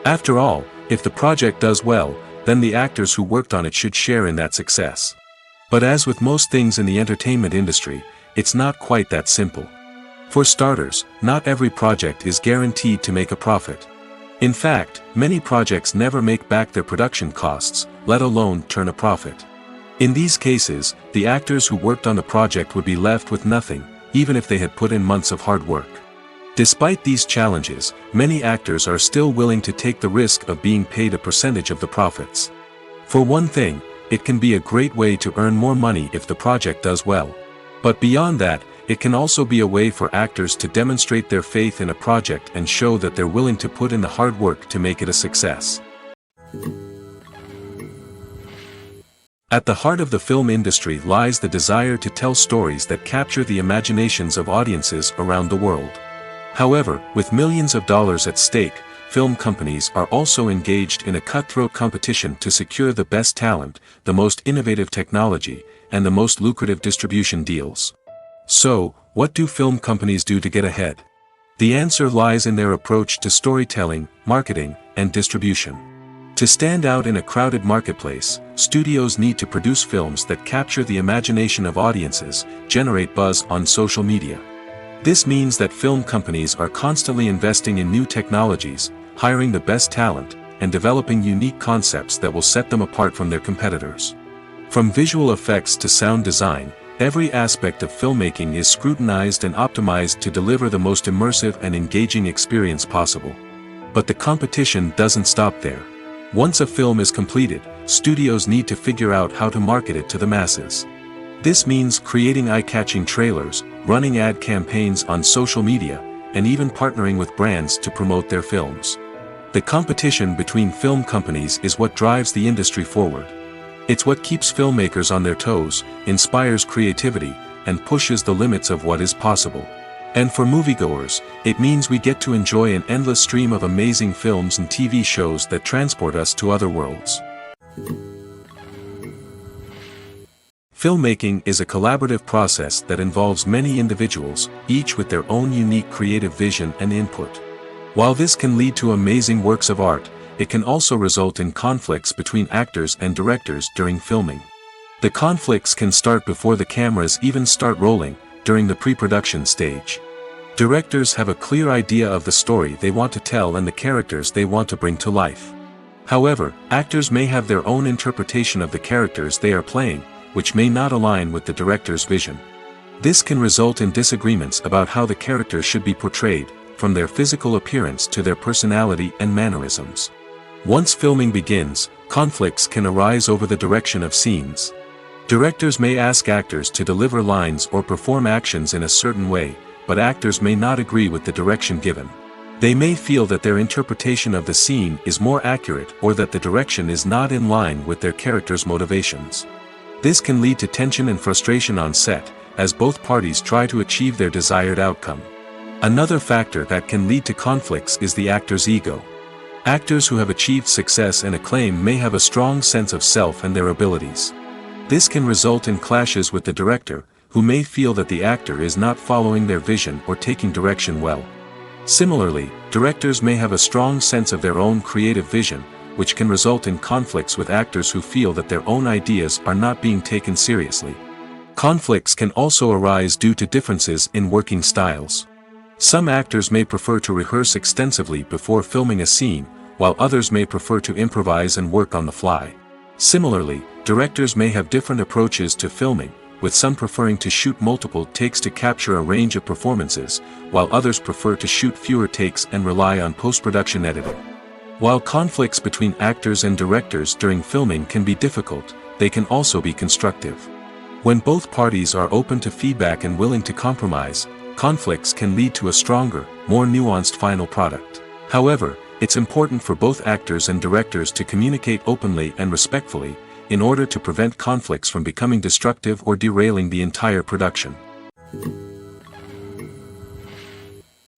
S1: After all, if the project does well, then the actors who worked on it should share in that success. But as with most things in the entertainment industry, it's not quite that simple. For starters, not every project is guaranteed to make a profit. In fact, many projects never make back their production costs, let alone turn a profit. In these cases, the actors who worked on the project would be left with nothing, even if they had put in months of hard work. Despite these challenges, many actors are still willing to take the risk of being paid a percentage of the profits. For one thing, it can be a great way to earn more money if the project does well. But beyond that, it can also be a way for actors to demonstrate their faith in a project and show that they're willing to put in the hard work to make it a success. At the heart of the film industry lies the desire to tell stories that capture the imaginations of audiences around the world. However, with millions of dollars at stake, film companies are also engaged in a cutthroat competition to secure the best talent, the most innovative technology, and the most lucrative distribution deals. So, what do film companies do to get ahead? The answer lies in their approach to storytelling, marketing, and distribution. To stand out in a crowded marketplace, studios need to produce films that capture the imagination of audiences, generate buzz on social media. This means that film companies are constantly investing in new technologies, hiring the best talent, and developing unique concepts that will set them apart from their competitors. From visual effects to sound design, every aspect of filmmaking is scrutinized and optimized to deliver the most immersive and engaging experience possible. But the competition doesn't stop there. Once a film is completed, studios need to figure out how to market it to the masses. This means creating eye-catching trailers, running ad campaigns on social media, and even partnering with brands to promote their films. The competition between film companies is what drives the industry forward. It's what keeps filmmakers on their toes, inspires creativity, and pushes the limits of what is possible. And for moviegoers, it means we get to enjoy an endless stream of amazing films and TV shows that transport us to other worlds. Filmmaking is a collaborative process that involves many individuals, each with their own unique creative vision and input. While this can lead to amazing works of art, it can also result in conflicts between actors and directors during filming. The conflicts can start before the cameras even start rolling, during the pre-production stage. Directors have a clear idea of the story they want to tell and the characters they want to bring to life. However, actors may have their own interpretation of the characters they are playing, which may not align with the director's vision. This can result in disagreements about how the characters should be portrayed, from their physical appearance to their personality and mannerisms. Once filming begins, conflicts can arise over the direction of scenes. Directors may ask actors to deliver lines or perform actions in a certain way, but actors may not agree with the direction given. They may feel that their interpretation of the scene is more accurate or that the direction is not in line with their character's motivations. This can lead to tension and frustration on set, as both parties try to achieve their desired outcome. Another factor that can lead to conflicts is the actor's ego. Actors who have achieved success and acclaim may have a strong sense of self and their abilities. This can result in clashes with the director, who may feel that the actor is not following their vision or taking direction well. Similarly, directors may have a strong sense of their own creative vision, which can result in conflicts with actors who feel that their own ideas are not being taken seriously. Conflicts can also arise due to differences in working styles. Some actors may prefer to rehearse extensively before filming a scene, while others may prefer to improvise and work on the fly. Similarly, directors may have different approaches to filming, with some preferring to shoot multiple takes to capture a range of performances, while others prefer to shoot fewer takes and rely on post-production editing. While conflicts between actors and directors during filming can be difficult, they can also be constructive. When both parties are open to feedback and willing to compromise, conflicts can lead to a stronger, more nuanced final product. However, it's important for both actors and directors to communicate openly and respectfully, in order to prevent conflicts from becoming destructive or derailing the entire production.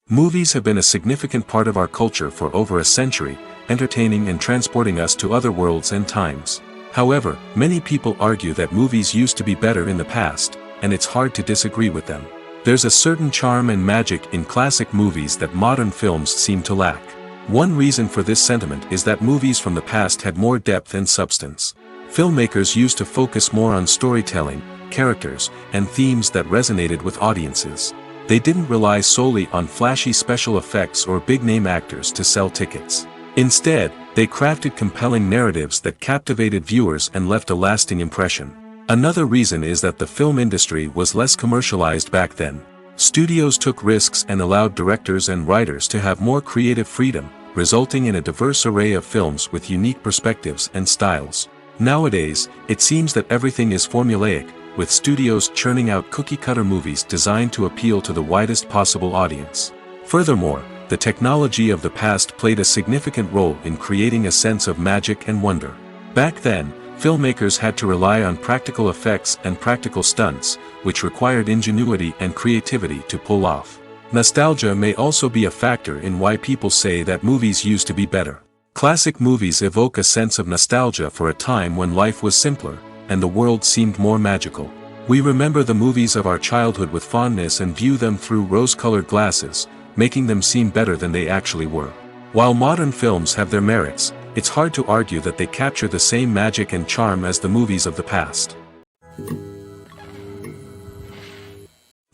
S1: Movies have been a significant part of our culture for over a century, entertaining and transporting us to other worlds and times. However, many people argue that movies used to be better in the past, and it's hard to disagree with them. There's a certain charm and magic in classic movies that modern films seem to lack. One reason for this sentiment is that movies from the past had more depth and substance. Filmmakers used to focus more on storytelling, characters, and themes that resonated with audiences. They didn't rely solely on flashy special effects or big-name actors to sell tickets. Instead, they crafted compelling narratives that captivated viewers and left a lasting impression. Another reason is that the film industry was less commercialized back then. Studios took risks and allowed directors and writers to have more creative freedom, resulting in a diverse array of films with unique perspectives and styles. Nowadays, it seems that everything is formulaic, with studios churning out cookie-cutter movies designed to appeal to the widest possible audience. Furthermore, the technology of the past played a significant role in creating a sense of magic and wonder. Back then, filmmakers had to rely on practical effects and practical stunts, which required ingenuity and creativity to pull off. Nostalgia may also be a factor in why people say that movies used to be better. Classic movies evoke a sense of nostalgia for a time when life was simpler, and the world seemed more magical. We remember the movies of our childhood with fondness and view them through rose-colored glasses, making them seem better than they actually were. While modern films have their merits, it's hard to argue that they capture the same magic and charm as the movies of the past.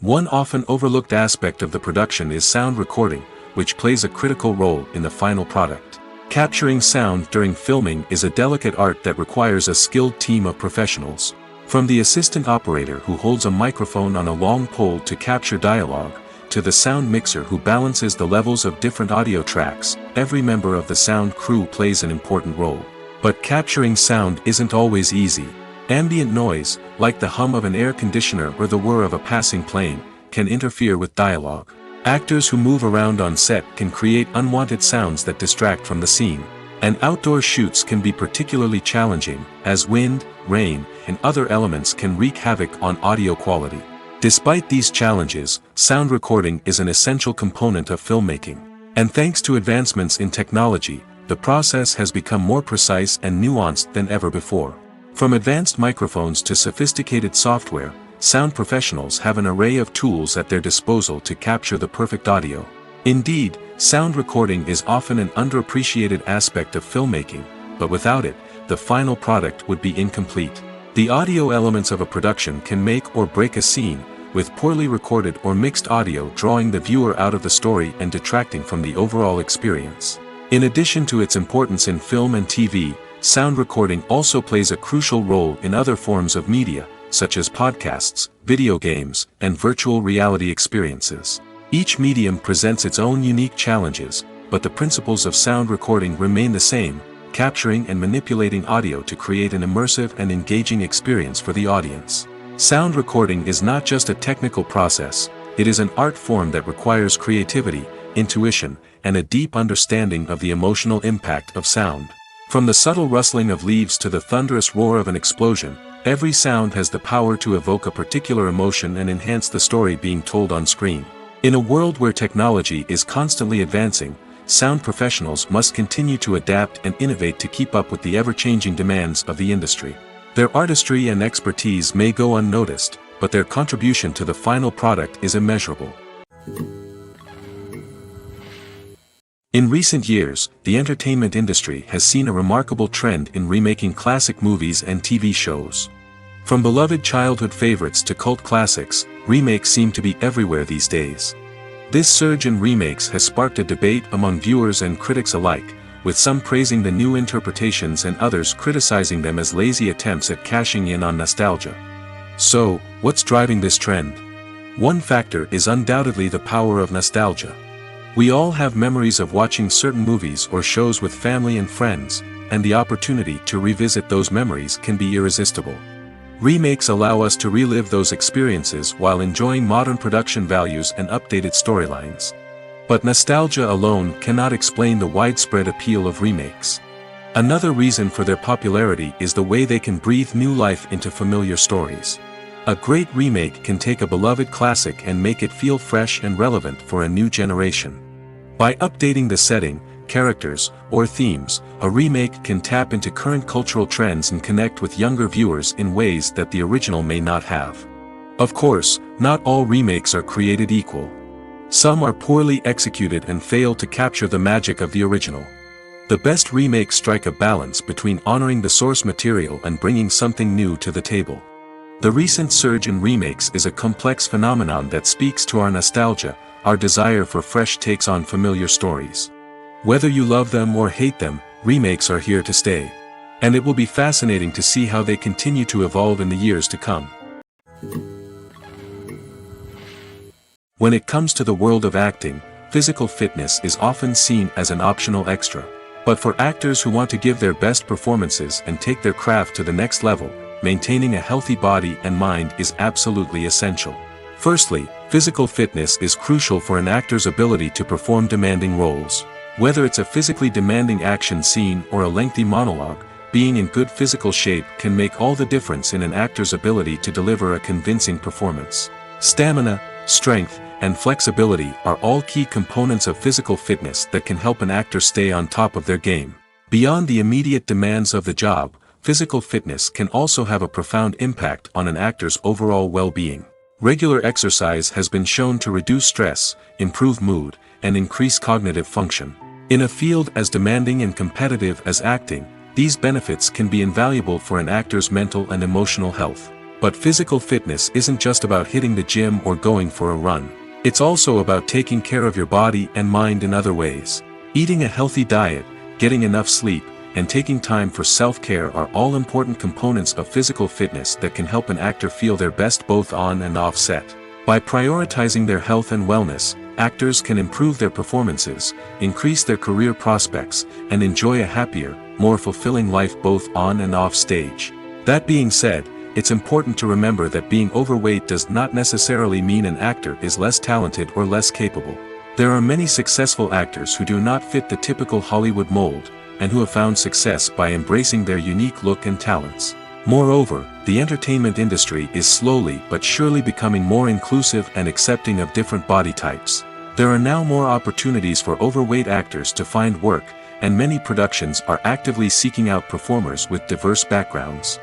S1: One often overlooked aspect of the production is sound recording, which plays a critical role in the final product. Capturing sound during filming is a delicate art that requires a skilled team of professionals. From the assistant operator who holds a microphone on a long pole to capture dialogue, to the sound mixer who balances the levels of different audio tracks, every member of the sound crew plays an important role. But capturing sound isn't always easy. Ambient noise, like the hum of an air conditioner or the whir of a passing plane, can interfere with dialogue. Actors who move around on set can create unwanted sounds that distract from the scene. And outdoor shoots can be particularly challenging, as wind, rain, and other elements can wreak havoc on audio quality. Despite these challenges, sound recording is an essential component of filmmaking. And thanks to advancements in technology, the process has become more precise and nuanced than ever before. From advanced microphones to sophisticated software, sound professionals have an array of tools at their disposal to capture the perfect audio. Indeed, sound recording is often an underappreciated aspect of filmmaking, but without it, the final product would be incomplete. The audio elements of a production can make or break a scene, with poorly recorded or mixed audio drawing the viewer out of the story and detracting from the overall experience. In addition to its importance in film and TV, sound recording also plays a crucial role in other forms of media, such as podcasts, video games, and virtual reality experiences. Each medium presents its own unique challenges, but the principles of sound recording remain the same, capturing and manipulating audio to create an immersive and engaging experience for the audience. Sound recording is not just a technical process, it is an art form that requires creativity, intuition, and a deep understanding of the emotional impact of sound. From the subtle rustling of leaves to the thunderous roar of an explosion, every sound has the power to evoke a particular emotion and enhance the story being told on screen. In a world where technology is constantly advancing, sound professionals must continue to adapt and innovate to keep up with the ever-changing demands of the industry. Their artistry and expertise may go unnoticed, but their contribution to the final product is immeasurable. In recent years, the entertainment industry has seen a remarkable trend in remaking classic movies and TV shows. From beloved childhood favorites to cult classics, remakes seem to be everywhere these days. This surge in remakes has sparked a debate among viewers and critics alike, with some praising the new interpretations and others criticizing them as lazy attempts at cashing in on nostalgia. So, what's driving this trend? One factor is undoubtedly the power of nostalgia. We all have memories of watching certain movies or shows with family and friends, and the opportunity to revisit those memories can be irresistible. Remakes allow us to relive those experiences while enjoying modern production values and updated storylines. But nostalgia alone cannot explain the widespread appeal of remakes. Another reason for their popularity is the way they can breathe new life into familiar stories. A great remake can take a beloved classic and make it feel fresh and relevant for a new generation. By updating the setting, characters, or themes, a remake can tap into current cultural trends and connect with younger viewers in ways that the original may not have. Of course, not all remakes are created equal. Some are poorly executed and fail to capture the magic of the original. The best remakes strike a balance between honoring the source material and bringing something new to the table. The recent surge in remakes is a complex phenomenon that speaks to our nostalgia, our desire for fresh takes on familiar stories. Whether you love them or hate them, remakes are here to stay. And it will be fascinating to see how they continue to evolve in the years to come. When it comes to the world of acting, physical fitness is often seen as an optional extra. But for actors who want to give their best performances and take their craft to the next level, maintaining a healthy body and mind is absolutely essential. Firstly, physical fitness is crucial for an actor's ability to perform demanding roles. Whether it's a physically demanding action scene or a lengthy monologue, being in good physical shape can make all the difference in an actor's ability to deliver a convincing performance. Stamina, strength, and flexibility are all key components of physical fitness that can help an actor stay on top of their game. Beyond the immediate demands of the job, physical fitness can also have a profound impact on an actor's overall well-being. Regular exercise has been shown to reduce stress, improve mood, and increase cognitive function. In a field as demanding and competitive as acting, these benefits can be invaluable for an actor's mental and emotional health. But physical fitness isn't just about hitting the gym or going for a run. It's also about taking care of your body and mind in other ways. Eating a healthy diet, getting enough sleep, and taking time for self-care are all important components of physical fitness that can help an actor feel their best both on and off set. By prioritizing their health and wellness, actors can improve their performances, increase their career prospects, and enjoy a happier, more fulfilling life both on and off stage. That being said, it's important to remember that being overweight does not necessarily mean an actor is less talented or less capable. There are many successful actors who do not fit the typical Hollywood mold, and who have found success by embracing their unique look and talents. Moreover, the entertainment industry is slowly but surely becoming more inclusive and accepting of different body types. There are now more opportunities for overweight actors to find work, and many productions are actively seeking out performers with diverse backgrounds.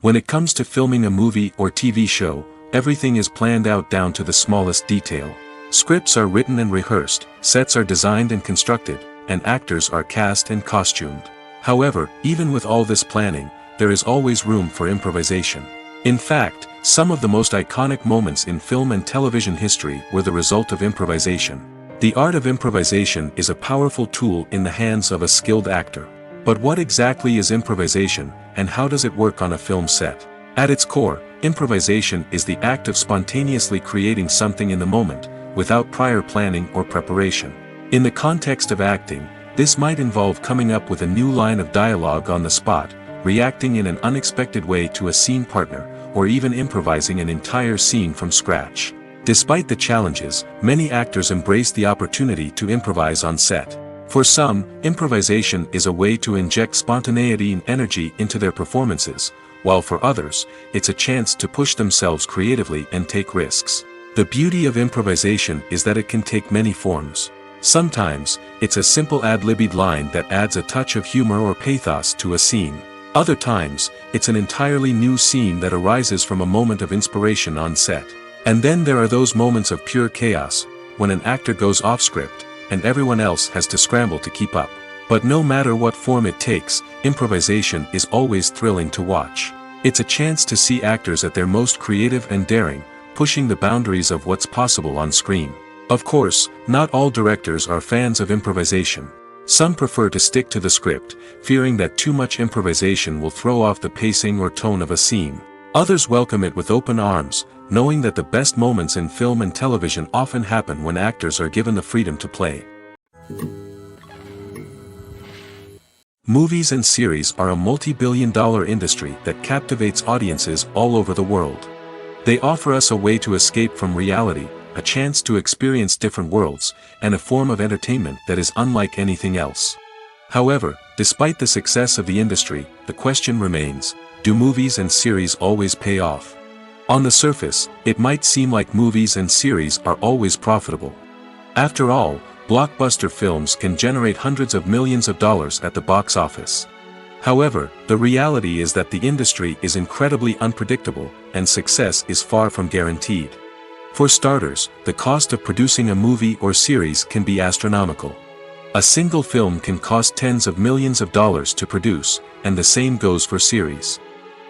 S1: When it comes to filming a movie or TV show, everything is planned out down to the smallest detail. Scripts are written and rehearsed, sets are designed and constructed, and actors are cast and costumed. However, even with all this planning, there is always room for improvisation. In fact, some of the most iconic moments in film and television history were the result of improvisation. The art of improvisation is a powerful tool in the hands of a skilled actor. But what exactly is improvisation, and how does it work on a film set? At its core, improvisation is the act of spontaneously creating something in the moment, without prior planning or preparation. In the context of acting, this might involve coming up with a new line of dialogue on the spot, reacting in an unexpected way to a scene partner, or even improvising an entire scene from scratch. Despite the challenges, many actors embrace the opportunity to improvise on set. For some, improvisation is a way to inject spontaneity and energy into their performances, while for others, it's a chance to push themselves creatively and take risks. The beauty of improvisation is that it can take many forms. Sometimes, it's a simple ad-libbed line that adds a touch of humor or pathos to a scene. Other times, it's an entirely new scene that arises from a moment of inspiration on set. And then there are those moments of pure chaos, when an actor goes off script, and everyone else has to scramble to keep up. But no matter what form it takes, improvisation is always thrilling to watch. It's a chance to see actors at their most creative and daring, pushing the boundaries of what's possible on screen. Of course, not all directors are fans of improvisation. Some prefer to stick to the script, fearing that too much improvisation will throw off the pacing or tone of a scene. Others welcome it with open arms, knowing that the best moments in film and television often happen when actors are given the freedom to play. Movies and series are a multi-billion-dollar industry that captivates audiences all over the world. They offer us a way to escape from reality, a chance to experience different worlds, and a form of entertainment that is unlike anything else. However, despite the success of the industry, the question remains, do movies and series always pay off? On the surface, it might seem like movies and series are always profitable. After all, blockbuster films can generate hundreds of millions of dollars at the box office. However, the reality is that the industry is incredibly unpredictable, and success is far from guaranteed. For starters, the cost of producing a movie or series can be astronomical. A single film can cost tens of millions of dollars to produce, and the same goes for series.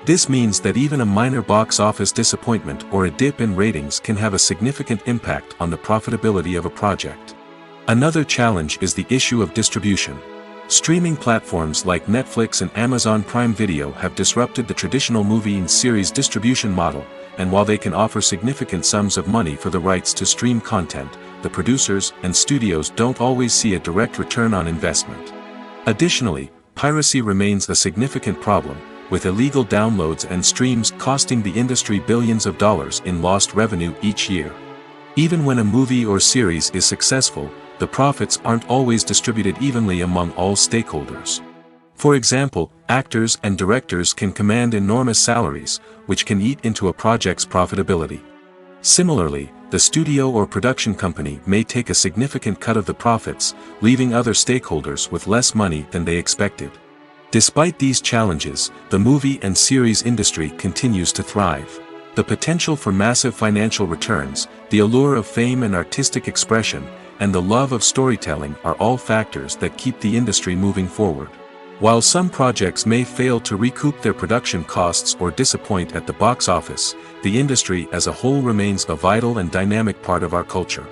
S1: This means that even a minor box office disappointment or a dip in ratings can have a significant impact on the profitability of a project. Another challenge is the issue of distribution. Streaming platforms like Netflix and Amazon Prime Video have disrupted the traditional movie and series distribution model, and while they can offer significant sums of money for the rights to stream content, the producers and studios don't always see a direct return on investment. Additionally, piracy remains a significant problem, with illegal downloads and streams costing the industry billions of dollars in lost revenue each year. Even when a movie or series is successful, the profits aren't always distributed evenly among all stakeholders. For example, actors and directors can command enormous salaries, which can eat into a project's profitability. Similarly, the studio or production company may take a significant cut of the profits, leaving other stakeholders with less money than they expected. Despite these challenges, the movie and series industry continues to thrive. The potential for massive financial returns, the allure of fame and artistic expression, and the love of storytelling are all factors that keep the industry moving forward. While some projects may fail to recoup their production costs or disappoint at the box office, the industry as a whole remains a vital and dynamic part of our culture.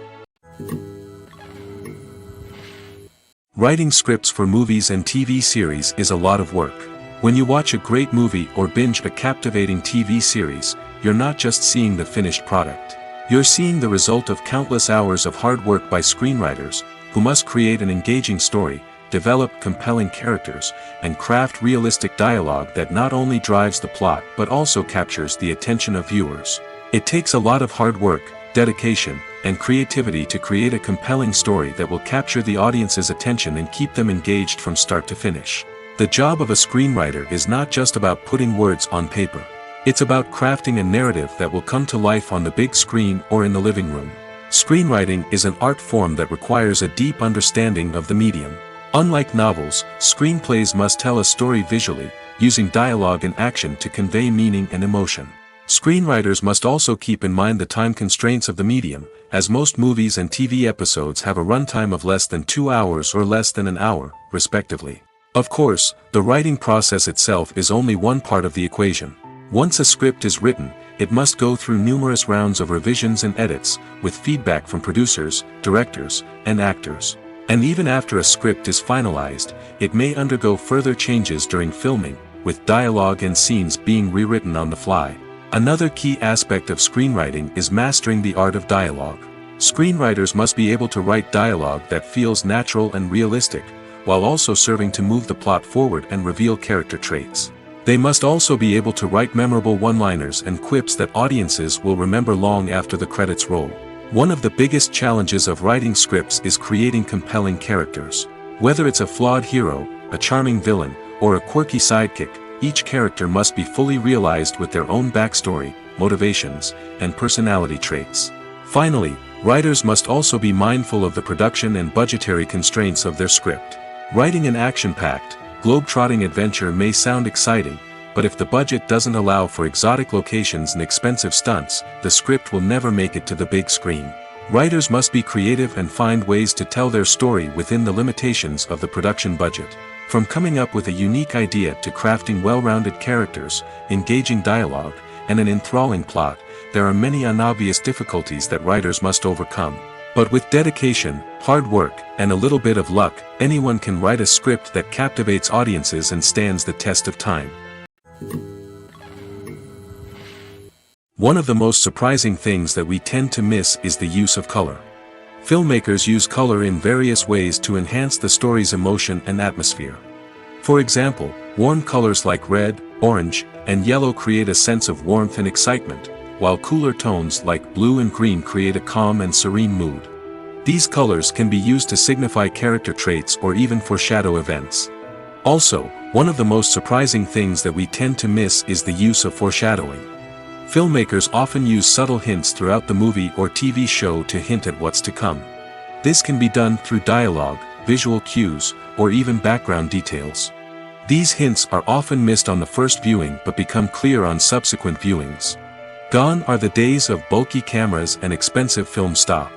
S1: Writing scripts for movies and TV series is a lot of work. When you watch a great movie or binge a captivating TV series, you're not just seeing the finished product. You're seeing the result of countless hours of hard work by screenwriters, who must create an engaging story, develop compelling characters, and craft realistic dialogue that not only drives the plot but also captures the attention of viewers. It takes a lot of hard work, dedication, and creativity to create a compelling story that will capture the audience's attention and keep them engaged from start to finish. The job of a screenwriter is not just about putting words on paper. It's about crafting a narrative that will come to life on the big screen or in the living room. Screenwriting is an art form that requires a deep understanding of the medium. Unlike novels, screenplays must tell a story visually, using dialogue and action to convey meaning and emotion. Screenwriters must also keep in mind the time constraints of the medium, as most movies and TV episodes have a runtime of less than 2 hours or less than an hour, respectively. Of course, the writing process itself is only one part of the equation. Once a script is written, it must go through numerous rounds of revisions and edits, with feedback from producers, directors, and actors. And even after a script is finalized, it may undergo further changes during filming, with dialogue and scenes being rewritten on the fly. Another key aspect of screenwriting is mastering the art of dialogue. Screenwriters must be able to write dialogue that feels natural and realistic, while also serving to move the plot forward and reveal character traits. They must also be able to write memorable one-liners and quips that audiences will remember long after the credits roll. One of the biggest challenges of writing scripts is creating compelling characters. Whether it's a flawed hero, a charming villain, or a quirky sidekick, each character must be fully realized with their own backstory, motivations, and personality traits. Finally, writers must also be mindful of the production and budgetary constraints of their script. Writing an action-packed, globe-trotting adventure may sound exciting, but if the budget doesn't allow for exotic locations and expensive stunts, the script will never make it to the big screen. Writers must be creative and find ways to tell their story within the limitations of the production budget. From coming up with a unique idea to crafting well-rounded characters, engaging dialogue, and an enthralling plot, there are many unobvious difficulties that writers must overcome. But with dedication, hard work, and a little bit of luck, anyone can write a script that captivates audiences and stands the test of time. One of the most surprising things that we tend to miss is the use of color. Filmmakers use color in various ways to enhance the story's emotion and atmosphere. For example, warm colors like red, orange, and yellow create a sense of warmth and excitement, while cooler tones like blue and green create a calm and serene mood. These colors can be used to signify character traits or even foreshadow events. Also, one of the most surprising things that we tend to miss is the use of foreshadowing. Filmmakers often use subtle hints throughout the movie or TV show to hint at what's to come. This can be done through dialogue, visual cues, or even background details. These hints are often missed on the first viewing but become clear on subsequent viewings. Gone are the days of bulky cameras and expensive film stock.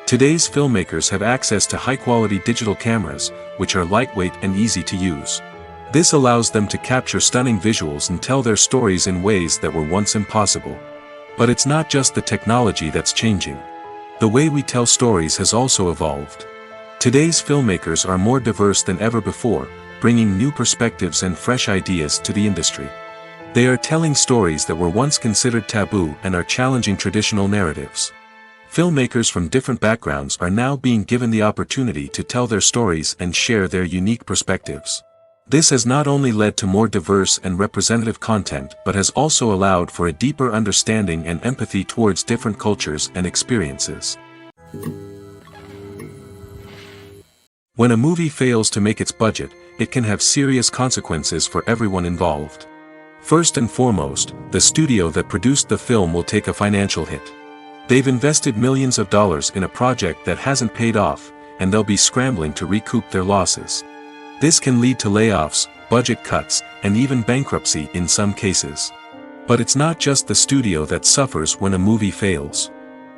S1: Today's filmmakers have access to high-quality digital cameras, which are lightweight and easy to use. This allows them to capture stunning visuals and tell their stories in ways that were once impossible. But it's not just the technology that's changing. The way we tell stories has also evolved. Today's filmmakers are more diverse than ever before, bringing new perspectives and fresh ideas to the industry. They are telling stories that were once considered taboo and are challenging traditional narratives. Filmmakers from different backgrounds are now being given the opportunity to tell their stories and share their unique perspectives. This has not only led to more diverse and representative content but has also allowed for a deeper understanding and empathy towards different cultures and experiences. When a movie fails to make its budget, it can have serious consequences for everyone involved. First and foremost, the studio that produced the film will take a financial hit. They've invested millions of dollars in a project that hasn't paid off, and they'll be scrambling to recoup their losses. This can lead to layoffs, budget cuts, and even bankruptcy in some cases. But it's not just the studio that suffers when a movie fails.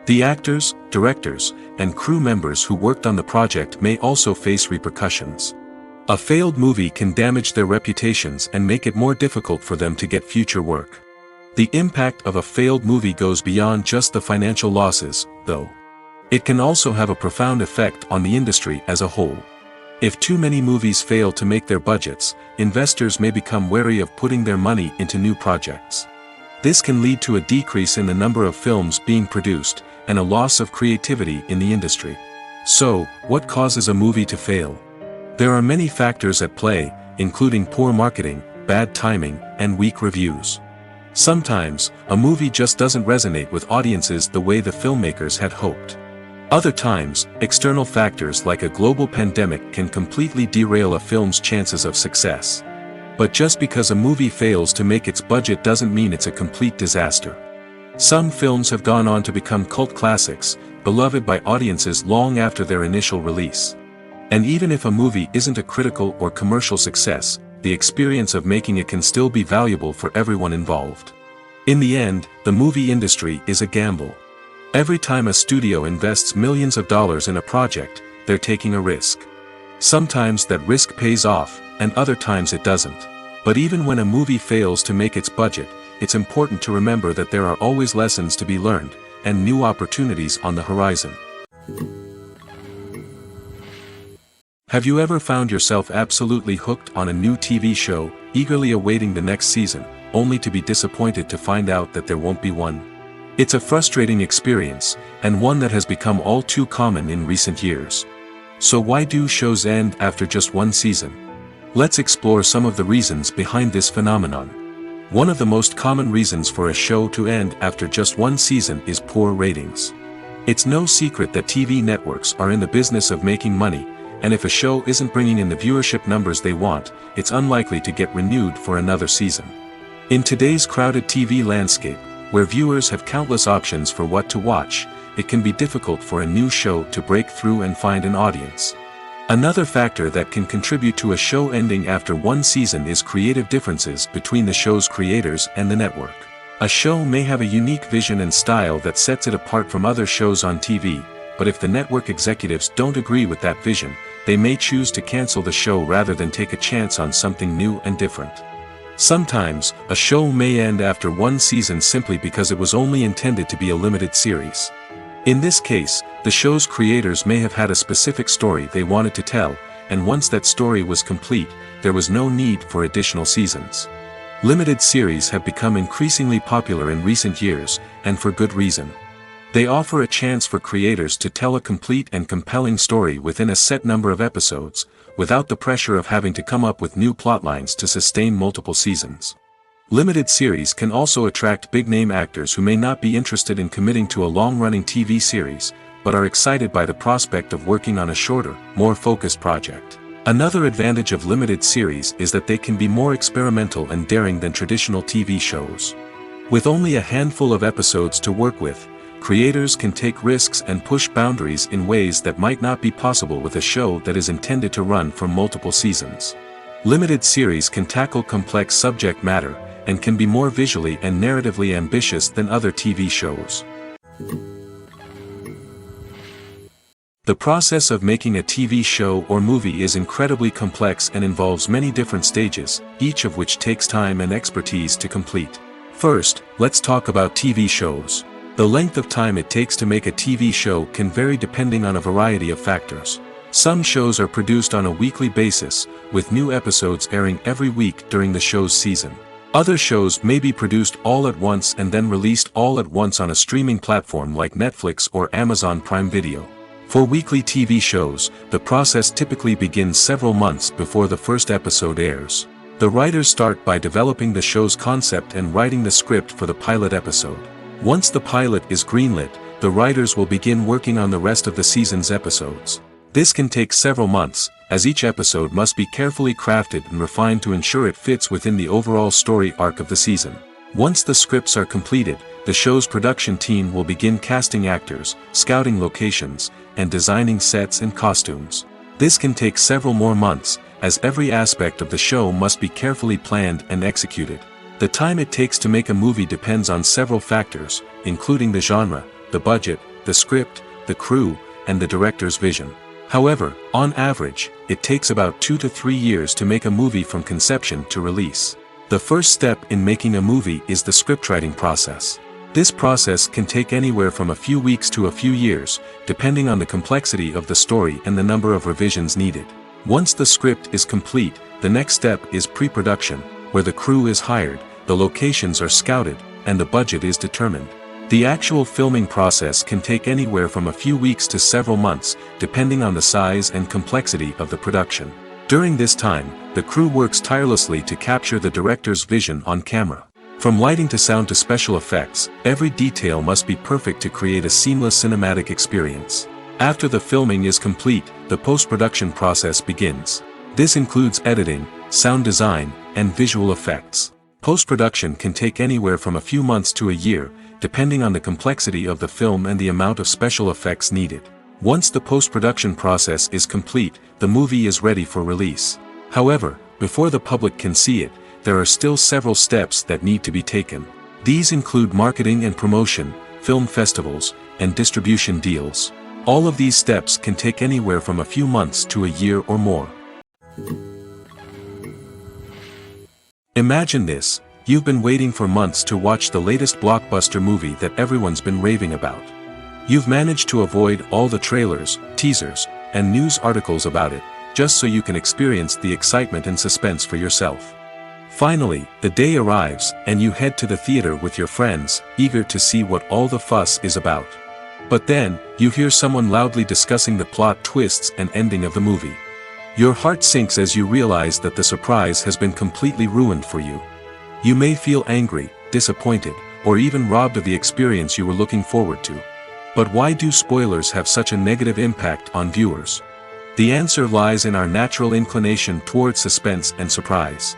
S1: The actors, directors, and crew members who worked on the project may also face repercussions. A failed movie can damage their reputations and make it more difficult for them to get future work. The impact of a failed movie goes beyond just the financial losses, though. It can also have a profound effect on the industry as a whole. If too many movies fail to make their budgets, investors may become wary of putting their money into new projects. This can lead to a decrease in the number of films being produced, and a loss of creativity in the industry. So, what causes a movie to fail? There are many factors at play, including poor marketing, bad timing, and weak reviews. Sometimes, a movie just doesn't resonate with audiences the way the filmmakers had hoped. Other times, external factors like a global pandemic can completely derail a film's chances of success. But just because a movie fails to make its budget doesn't mean it's a complete disaster. Some films have gone on to become cult classics, beloved by audiences long after their initial release. And even if a movie isn't a critical or commercial success, the experience of making it can still be valuable for everyone involved. In the end, the movie industry is a gamble. Every time a studio invests millions of dollars in a project, they're taking a risk. Sometimes that risk pays off, and other times it doesn't. But even when a movie fails to make its budget, it's important to remember that there are always lessons to be learned, and new opportunities on the horizon. Have you ever found yourself absolutely hooked on a new TV show, eagerly awaiting the next season, only to be disappointed to find out that there won't be one? It's a frustrating experience, and one that has become all too common in recent years. So why do shows end after just one season? Let's explore some of the reasons behind this phenomenon. One of the most common reasons for a show to end after just one season is poor ratings. It's no secret that TV networks are in the business of making money, and if a show isn't bringing in the viewership numbers they want, it's unlikely to get renewed for another season. In today's crowded TV landscape, where viewers have countless options for what to watch, it can be difficult for a new show to break through and find an audience. Another factor that can contribute to a show ending after one season is creative differences between the show's creators and the network. A show may have a unique vision and style that sets it apart from other shows on TV, but if the network executives don't agree with that vision, they may choose to cancel the show rather than take a chance on something new and different. Sometimes, a show may end after one season simply because it was only intended to be a limited series. In this case, the show's creators may have had a specific story they wanted to tell, and once that story was complete, there was no need for additional seasons. Limited series have become increasingly popular in recent years, and for good reason. They offer a chance for creators to tell a complete and compelling story within a set number of episodes, without the pressure of having to come up with new plotlines to sustain multiple seasons. Limited series can also attract big-name actors who may not be interested in committing to a long-running TV series, but are excited by the prospect of working on a shorter, more focused project. Another advantage of limited series is that they can be more experimental and daring than traditional TV shows. With only a handful of episodes to work with, creators can take risks and push boundaries in ways that might not be possible with a show that is intended to run for multiple seasons. Limited series can tackle complex subject matter, and can be more visually and narratively ambitious than other TV shows. The process of making a TV show or movie is incredibly complex and involves many different stages, each of which takes time and expertise to complete. First, let's talk about TV shows. The length of time it takes to make a TV show can vary depending on a variety of factors. Some shows are produced on a weekly basis, with new episodes airing every week during the show's season. Other shows may be produced all at once and then released all at once on a streaming platform like Netflix or Amazon Prime Video. For weekly TV shows, the process typically begins several months before the first episode airs. The writers start by developing the show's concept and writing the script for the pilot episode. Once the pilot is greenlit, the writers will begin working on the rest of the season's episodes. This can take several months, as each episode must be carefully crafted and refined to ensure it fits within the overall story arc of the season. Once the scripts are completed, the show's production team will begin casting actors, scouting locations, and designing sets and costumes. This can take several more months, as every aspect of the show must be carefully planned and executed. The time it takes to make a movie depends on several factors, including the genre, the budget, the script, the crew, and the director's vision. However, on average, it takes about 2 to 3 years to make a movie from conception to release. The first step in making a movie is the scriptwriting process. This process can take anywhere from a few weeks to a few years, depending on the complexity of the story and the number of revisions needed. Once the script is complete, the next step is pre-production, where the crew is hired, the locations are scouted, and the budget is determined. The actual filming process can take anywhere from a few weeks to several months, depending on the size and complexity of the production. During this time, the crew works tirelessly to capture the director's vision on camera. From lighting to sound to special effects, every detail must be perfect to create a seamless cinematic experience. After the filming is complete, the post-production process begins. This includes editing, sound design, and visual effects. Post-production can take anywhere from a few months to a year, depending on the complexity of the film and the amount of special effects needed. Once the post-production process is complete, the movie is ready for release. However, before the public can see it, there are still several steps that need to be taken. These include marketing and promotion, film festivals, and distribution deals. All of these steps can take anywhere from a few months to a year or more. Imagine this. You've been waiting for months to watch the latest blockbuster movie that everyone's been raving about. You've managed to avoid all the trailers, teasers, and news articles about it, just so you can experience the excitement and suspense for yourself. Finally, the day arrives, and you head to the theater with your friends, eager to see what all the fuss is about. But then, you hear someone loudly discussing the plot twists and ending of the movie. Your heart sinks as you realize that the surprise has been completely ruined for you. You may feel angry, disappointed, or even robbed of the experience you were looking forward to. But why do spoilers have such a negative impact on viewers? The answer lies in our natural inclination toward suspense and surprise.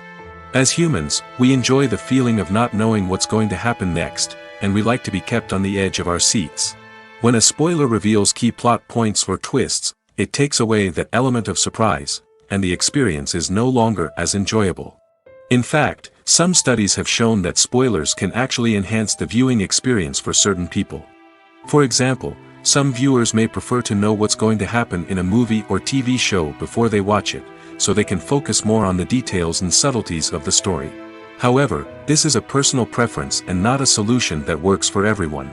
S1: As humans, we enjoy the feeling of not knowing what's going to happen next, and we like to be kept on the edge of our seats. When a spoiler reveals key plot points or twists, it takes away that element of surprise, and the experience is no longer as enjoyable. In fact, some studies have shown that spoilers can actually enhance the viewing experience for certain people. For example, some viewers may prefer to know what's going to happen in a movie or TV show before they watch it, so they can focus more on the details and subtleties of the story. However, this is a personal preference and not a solution that works for everyone.